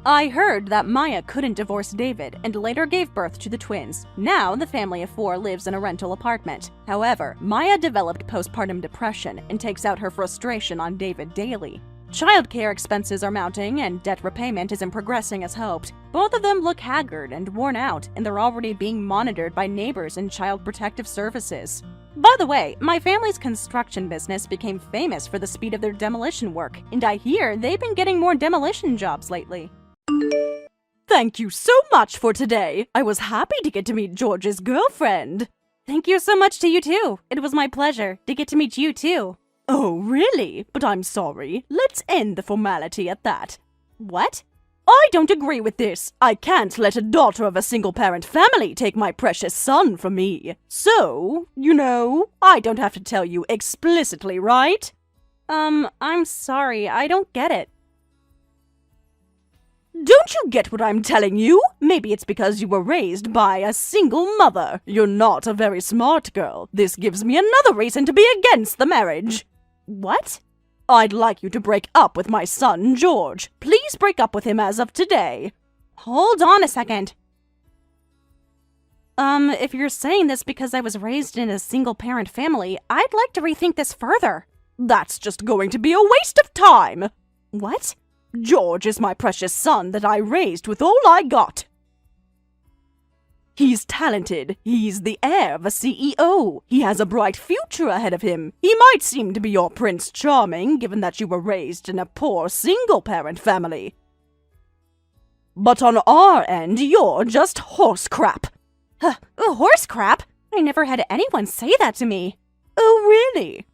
I heard that Maya couldn't divorce David and later gave birth to the twins. Now, the family of 4 lives in a rental apartment. However, Maya developed postpartum depression and takes out her frustration on David daily. Childcare expenses are mounting and debt repayment isn't progressing as hoped. Both of them look haggard and worn out, and they're already being monitored by neighbors and child protective services. By the way, my family's construction business became famous for the speed of their demolition work, and I hear they've been getting more demolition jobs lately. Thank you so much for today. I was happy to get to meet George's girlfriend. Thank you so much to you too. It was my pleasure to get to meet you too. Oh, really? But I'm sorry. Let's end the formality at that. What? I don't agree with this. I can't let a daughter of a single-parent family take my precious son from me. So, I don't have to tell you explicitly, right? I'm sorry. I don't get it. Don't you get what I'm telling you? Maybe it's because you were raised by a single mother. You're not a very smart girl. This gives me another reason to be against the marriage. What? I'd like you to break up with my son, George. Please break up with him as of today. Hold on a second. If you're saying this because I was raised in a single-parent family, I'd like to rethink this further. That's just going to be a waste of time. What? George is my precious son that I raised with all I got. He's talented. He's the heir of a CEO. He has a bright future ahead of him. He might seem to be your Prince Charming, given that you were raised in a poor single-parent family. But on our end, you're just horse crap. Horse crap? I never had anyone say that to me. Oh, really?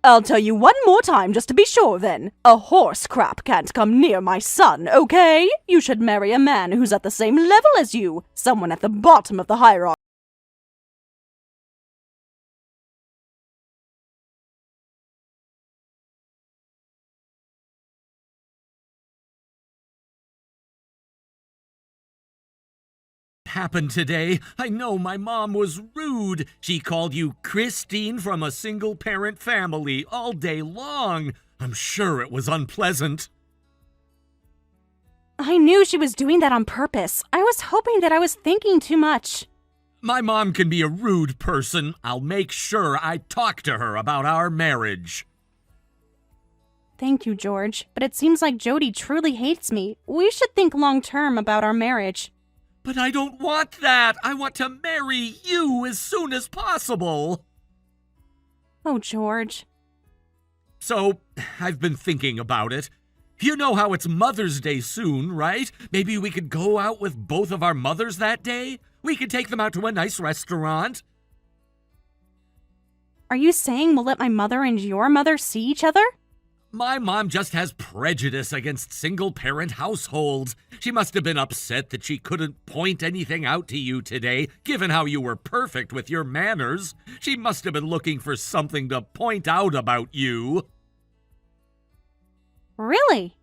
I'll tell you one more time just to be sure then. A horse crap can't come near my son, okay? You should marry a man who's at the same level as you. Someone at the bottom of the hierarchy. Happened today. I know my mom was rude. She called you Christine from a single-parent family all day long. I'm sure it was unpleasant. I knew she was doing that on purpose. I was hoping that I was thinking too much. My mom can be a rude person. I'll make sure I talk to her about our marriage. Thank you, George. But it seems like Jody truly hates me. We should think long-term about our marriage. But I don't want that. I want to marry you as soon as possible. Oh, George. So, I've been thinking about it. You know how it's Mother's Day soon, right? Maybe we could go out with both of our mothers that day? We could take them out to a nice restaurant. Are you saying we'll let my mother and your mother see each other? My mom just has prejudice against single-parent households. She must have been upset that she couldn't point anything out to you today, given how you were perfect with your manners. She must have been looking for something to point out about you. Really?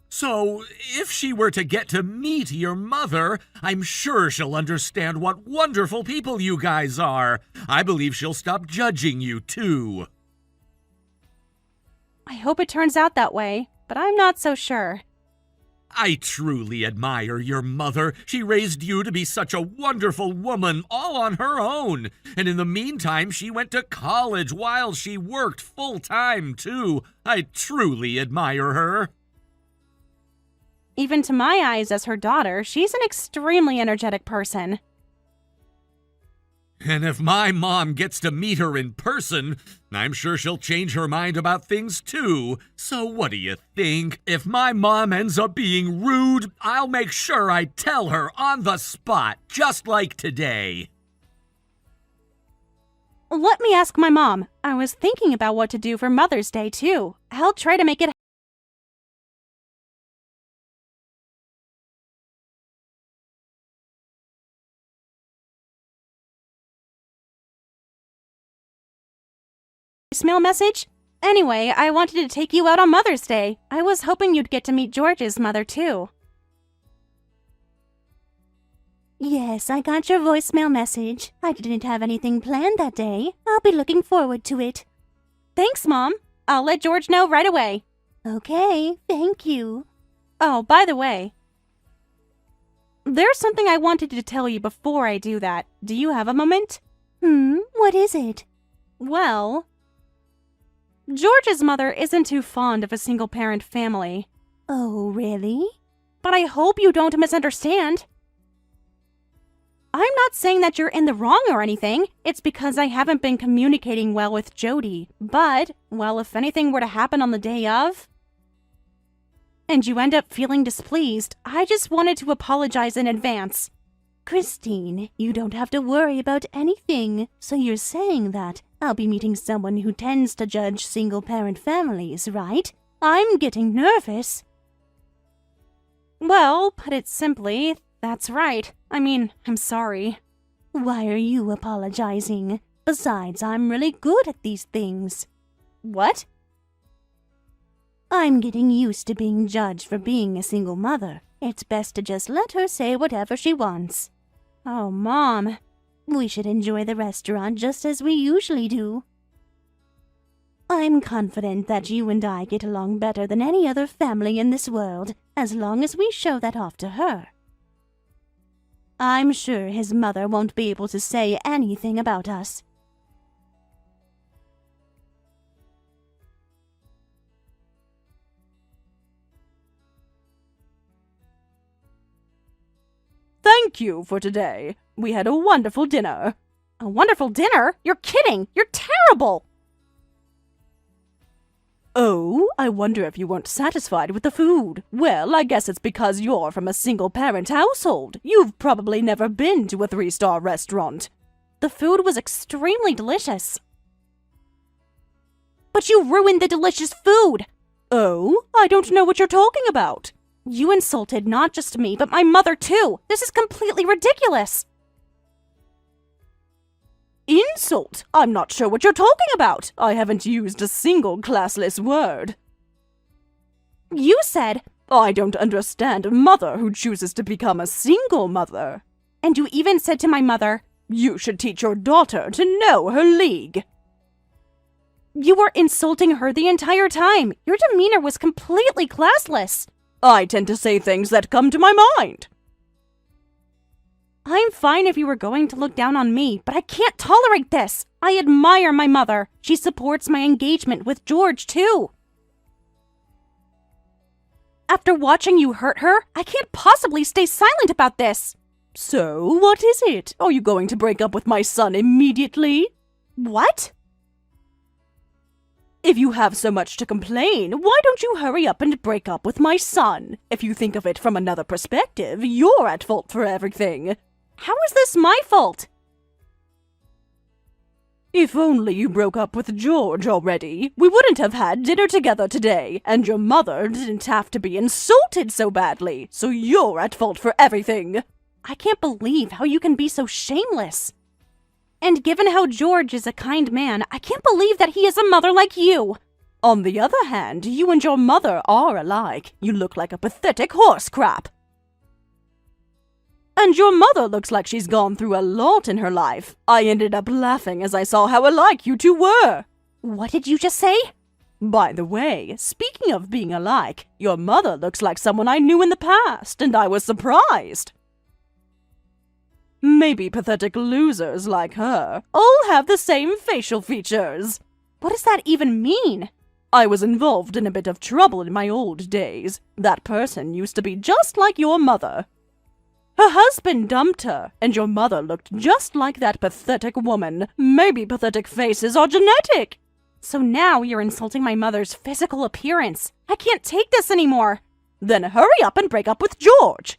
So, if she were to get to meet your mother, I'm sure she'll understand what wonderful people you guys are. I believe she'll stop judging you, too. I hope it turns out that way, but I'm not so sure. I truly admire your mother. She raised you to be such a wonderful woman all on her own. And in the meantime, she went to college while she worked full-time, too. I truly admire her. Even to my eyes as her daughter, she's an extremely energetic person. And if my mom gets to meet her in person, I'm sure she'll change her mind about things too. So what do you think? If my mom ends up being rude, I'll make sure I tell her on the spot, just like today. Let me ask my mom. I was thinking about what to do for Mother's Day too. I'll try to make it voicemail message? Anyway, I wanted to take you out on Mother's Day. I was hoping you'd get to meet George's mother, too. Yes, I got your voicemail message. I didn't have anything planned that day. I'll be looking forward to it. Thanks, Mom. I'll let George know right away. Okay, thank you. Oh, by the way, there's something I wanted to tell you before I do that. Do you have a moment? What is it? Well, George's mother isn't too fond of a single-parent family. Oh, really? But I hope you don't misunderstand. I'm not saying that you're in the wrong or anything. It's because I haven't been communicating well with Jody. But, well, if anything were to happen on the day of, and you end up feeling displeased, I just wanted to apologize in advance. Christine, you don't have to worry about anything. So you're saying that I'll be meeting someone who tends to judge single-parent families, right? I'm getting nervous. Well, put it simply, that's right. I mean, I'm sorry. Why are you apologizing? Besides, I'm really good at these things. What? I'm getting used to being judged for being a single mother. It's best to just let her say whatever she wants. Oh, Mom. We should enjoy the restaurant just as we usually do. I'm confident that you and I get along better than any other family in this world, as long as we show that off to her. I'm sure his mother won't be able to say anything about us. Thank you for today. We had a wonderful dinner. A wonderful dinner? You're kidding! You're terrible! Oh, I wonder if you weren't satisfied with the food. Well, I guess it's because you're from a single-parent household. You've probably never been to a 3-star restaurant. The food was extremely delicious. But you ruined the delicious food! Oh, I don't know what you're talking about. You insulted not just me, but my mother too. This is completely ridiculous. Insult? I'm not sure what you're talking about. I haven't used a single classless word. You said, I don't understand a mother who chooses to become a single mother. And you even said to my mother, you should teach your daughter to know her league. You were insulting her the entire time. Your demeanor was completely classless. I tend to say things that come to my mind. I'm fine if you were going to look down on me, but I can't tolerate this. I admire my mother. She supports my engagement with George, too. After watching you hurt her, I can't possibly stay silent about this. So, what is it? Are you going to break up with my son immediately? What? If you have so much to complain, why don't you hurry up and break up with my son? If you think of it from another perspective, you're at fault for everything. How is this my fault? If only you broke up with George already, we wouldn't have had dinner together today, and your mother didn't have to be insulted so badly, so you're at fault for everything. I can't believe how you can be so shameless. And given how George is a kind man, I can't believe that he is a mother like you. On the other hand, you and your mother are alike. You look like a pathetic horse crap. And your mother looks like she's gone through a lot in her life. I ended up laughing as I saw how alike you two were. What did you just say? By the way, speaking of being alike, your mother looks like someone I knew in the past, and I was surprised. Maybe pathetic losers like her all have the same facial features. What does that even mean? I was involved in a bit of trouble in my old days. That person used to be just like your mother. Her husband dumped her, and your mother looked just like that pathetic woman. Maybe pathetic faces are genetic. So now you're insulting my mother's physical appearance. I can't take this anymore. Then hurry up and break up with George.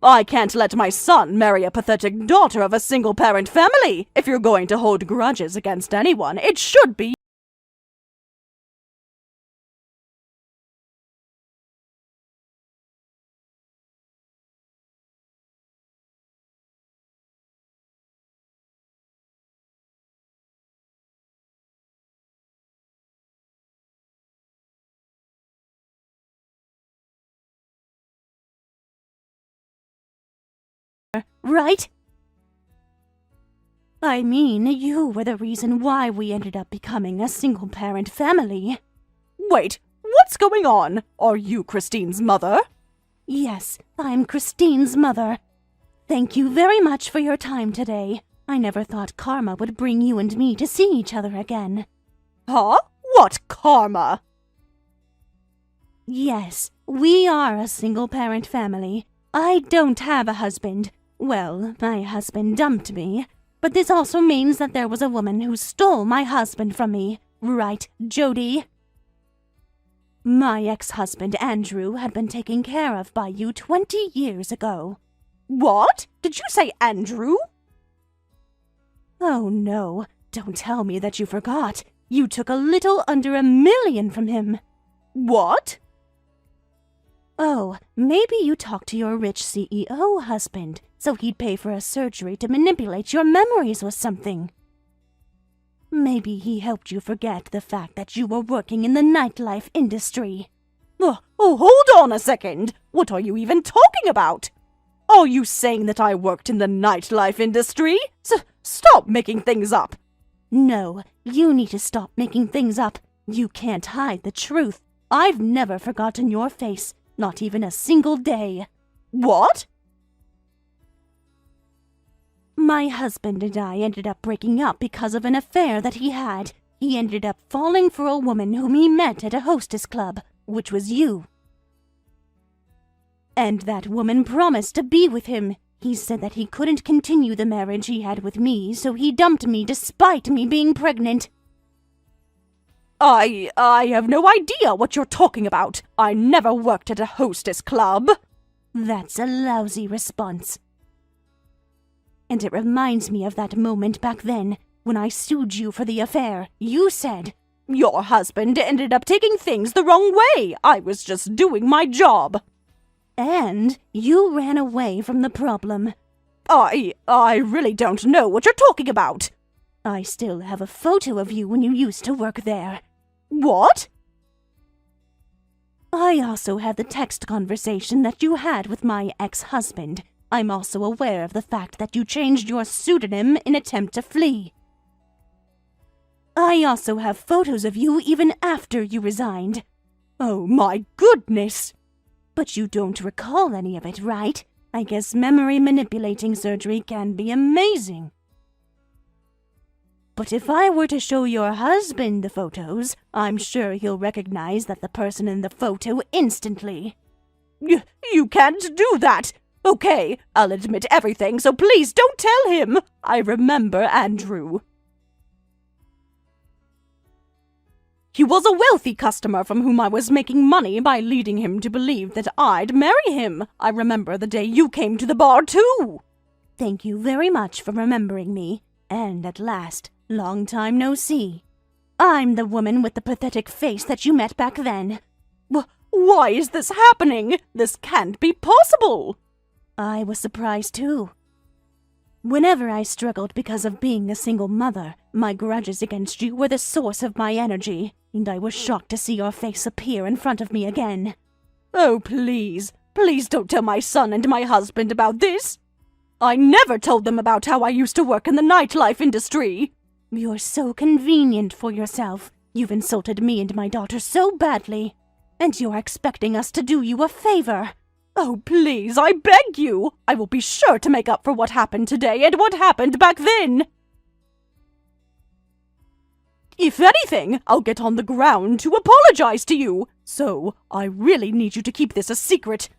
I can't let my son marry a pathetic daughter of a single-parent family. If you're going to hold grudges against anyone, it should be right? I mean, you were the reason why we ended up becoming a single-parent family. Wait, what's going on? Are you Christine's mother? Yes, I'm Christine's mother. Thank you very much for your time today. I never thought karma would bring you and me to see each other again. Huh? What karma? Yes, we are a single-parent family. I don't have a husband. Well, my husband dumped me, but this also means that there was a woman who stole my husband from me. Right, Jody? My ex-husband, Andrew, had been taken care of by you 20 years ago. What? Did you say Andrew? Oh no, don't tell me that you forgot. You took a little under $1 million from him. What? Oh, maybe you talked to your rich CEO husband, so he'd pay for a surgery to manipulate your memories or something. Maybe he helped you forget the fact that you were working in the nightlife industry. Oh, hold on a second. What are you even talking about? Are you saying that I worked in the nightlife industry? Stop making things up. No, you need to stop making things up. You can't hide the truth. I've never forgotten your face, not even a single day. What? My husband and I ended up breaking up because of an affair that he had. He ended up falling for a woman whom he met at a hostess club, which was you. And that woman promised to be with him. He said that he couldn't continue the marriage he had with me, so he dumped me despite me being pregnant. I have no idea what you're talking about. I never worked at a hostess club. That's a lousy response. And it reminds me of that moment back then, when I sued you for the affair. You said, "Your husband ended up taking things the wrong way. I was just doing my job." And you ran away from the problem. I really don't know what you're talking about. I still have a photo of you when you used to work there. What? I also have the text conversation that you had with my ex-husband. I'm also aware of the fact that you changed your pseudonym in attempt to flee. I also have photos of you even after you resigned. Oh my goodness! But you don't recall any of it, right? I guess memory manipulating surgery can be amazing. But if I were to show your husband the photos, I'm sure he'll recognize that the person in the photo instantly. You can't do that! Okay, I'll admit everything, so please don't tell him! I remember Andrew. He was a wealthy customer from whom I was making money by leading him to believe that I'd marry him. I remember the day you came to the bar, too. Thank you very much for remembering me. And at last, long time no see. I'm the woman with the pathetic face that you met back then. Why is this happening? This can't be possible. I was surprised, too. Whenever I struggled because of being a single mother, my grudges against you were the source of my energy, and I was shocked to see your face appear in front of me again. Oh, please don't tell my son and my husband about this. I never told them about how I used to work in the nightlife industry. You're so convenient for yourself. You've insulted me and my daughter so badly, and you're expecting us to do you a favor. Oh, please, I beg you! I will be sure to make up for what happened today and what happened back then! If anything, I'll get on the ground to apologize to you, so I really need you to keep this a secret.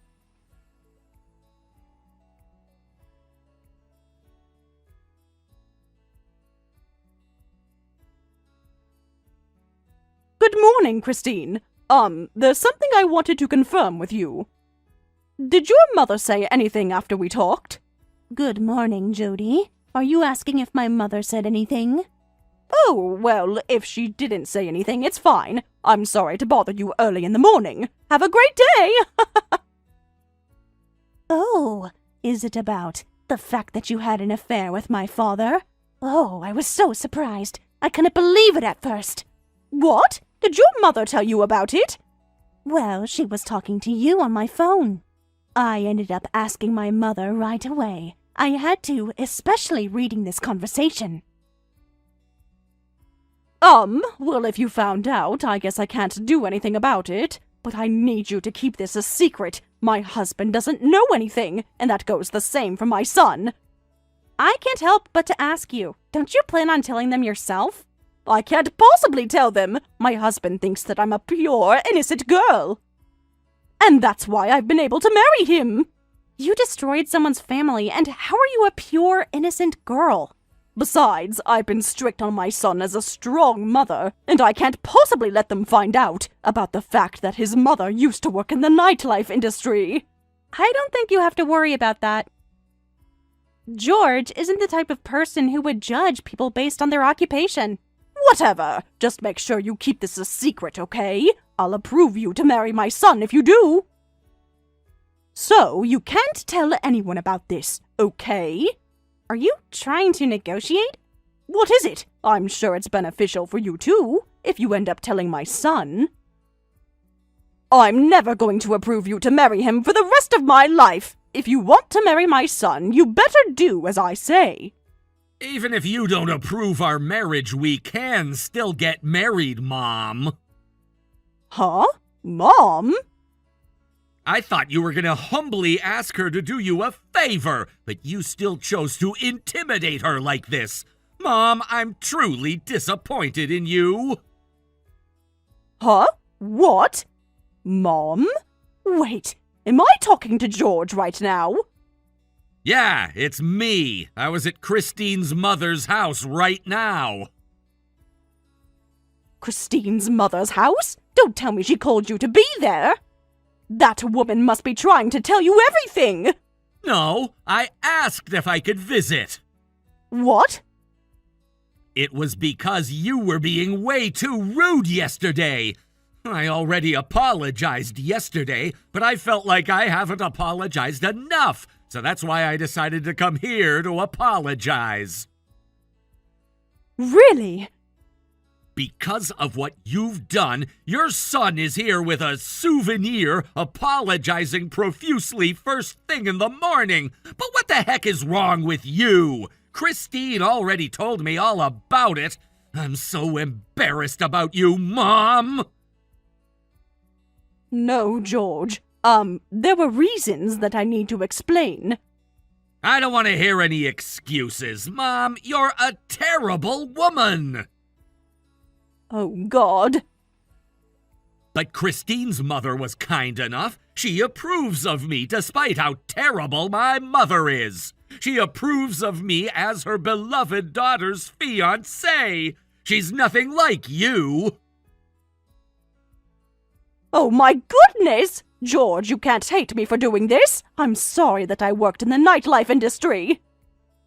Good morning, Christine. There's something I wanted to confirm with you. Did your mother say anything after we talked? Good morning, Jody. Are you asking if my mother said anything? Oh, well, if she didn't say anything, it's fine. I'm sorry to bother you early in the morning. Have a great day! Oh, is it about the fact that you had an affair with my father? Oh, I was so surprised. I couldn't believe it at first. What? Did your mother tell you about it? Well, she was talking to you on my phone. I ended up asking my mother right away. I had to, especially reading this conversation. Well, if you found out, I guess I can't do anything about it. But I need you to keep this a secret. My husband doesn't know anything, and that goes the same for my son. I can't help but to ask you, don't you plan on telling them yourself? I can't possibly tell them. My husband thinks that I'm a pure, innocent girl. And that's why I've been able to marry him. You destroyed someone's family, and how are you a pure, innocent girl? Besides, I've been strict on my son as a strong mother, and I can't possibly let them find out about the fact that his mother used to work in the nightlife industry. I don't think you have to worry about that. George isn't the type of person who would judge people based on their occupation. Whatever. Just make sure you keep this a secret, okay? I'll approve you to marry my son if you do. So, you can't tell anyone about this, okay? Are you trying to negotiate? What is it? I'm sure it's beneficial for you too, if you end up telling my son. I'm never going to approve you to marry him for the rest of my life. If you want to marry my son, you better do as I say. Even if you don't approve our marriage, we can still get married, Mom. Huh? Mom? I thought you were gonna humbly ask her to do you a favor, but you still chose to intimidate her like this. Mom, I'm truly disappointed in you. Huh? What? Mom? Wait, am I talking to George right now? Yeah, it's me. I was at Christine's mother's house right now. Christine's mother's house? Don't tell me she called you to be there. That woman must be trying to tell you everything. No, I asked if I could visit. What? It was because you were being way too rude yesterday. I already apologized yesterday, but I felt like I haven't apologized enough, so that's why I decided to come here to apologize. Really? Because of what you've done, your son is here with a souvenir apologizing profusely first thing in the morning. But what the heck is wrong with you? Christine already told me all about it. I'm so embarrassed about you, Mom. No, George. There were reasons that I need to explain. I don't want to hear any excuses. Mom, you're a terrible woman. Oh, God. But Christine's mother was kind enough. She approves of me despite how terrible my mother is. She approves of me as her beloved daughter's fiancé. She's nothing like you. Oh, my goodness! George, you can't hate me for doing this. I'm sorry that I worked in the nightlife industry.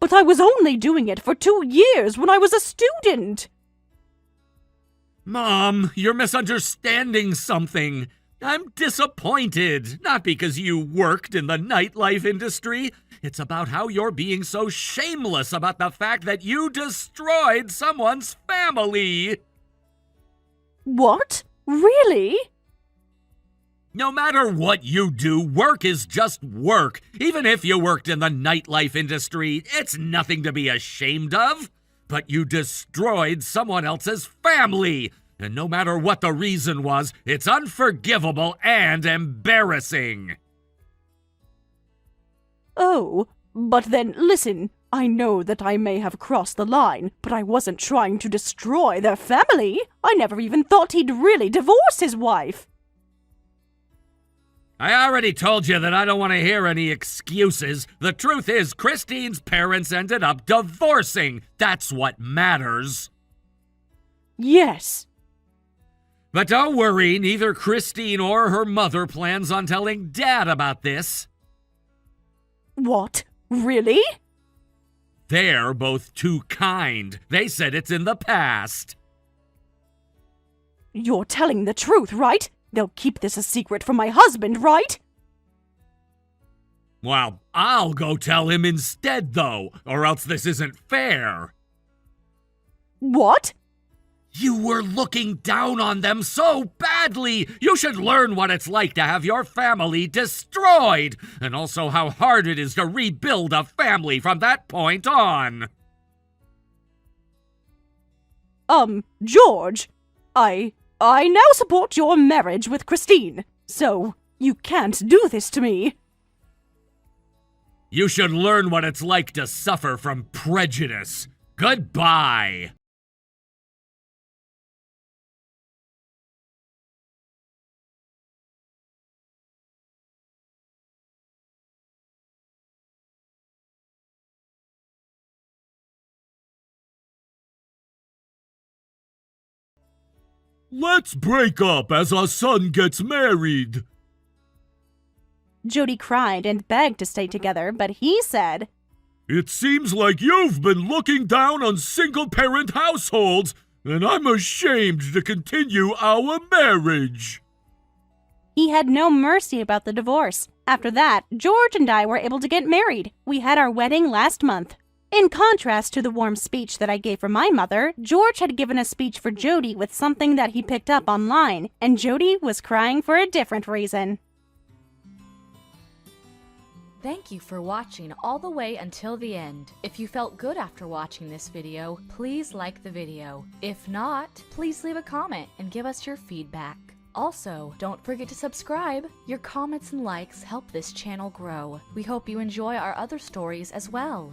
But I was only doing it for 2 years when I was a student. Mom, you're misunderstanding something. I'm disappointed, not because you worked in the nightlife industry. It's about how you're being so shameless about the fact that you destroyed someone's family. What? Really? No matter what you do, work is just work. Even if you worked in the nightlife industry, it's nothing to be ashamed of. But you destroyed someone else's family. And no matter what the reason was, it's unforgivable and embarrassing. Oh, but then listen, I know that I may have crossed the line, but I wasn't trying to destroy their family. I never even thought he'd really divorce his wife. I already told you that I don't want to hear any excuses. The truth is, Christine's parents ended up divorcing. That's what matters. Yes. But don't worry, neither Christine or her mother plans on telling Dad about this. What? Really? They're both too kind. They said it's in the past. You're telling the truth, right? They'll keep this a secret from my husband, right? Well, I'll go tell him instead, though, or else this isn't fair. What? You were looking down on them so badly. You should learn what it's like to have your family destroyed, and also how hard it is to rebuild a family from that point on. George, I now support your marriage with Christine, so you can't do this to me. You should learn what it's like to suffer from prejudice. Goodbye. Let's break up as our son gets married. Jody cried and begged to stay together, but he said, It seems like you've been looking down on single-parent households, and I'm ashamed to continue our marriage. He had no mercy about the divorce. After that, George and I were able to get married. We had our wedding last month. In contrast to the warm speech that I gave for my mother, George had given a speech for Jody with something that he picked up online, and Jody was crying for a different reason. Thank you for watching all the way until the end. If you felt good after watching this video, please like the video. If not, please leave a comment and give us your feedback. Also, don't forget to subscribe. Your comments and likes help this channel grow. We hope you enjoy our other stories as well.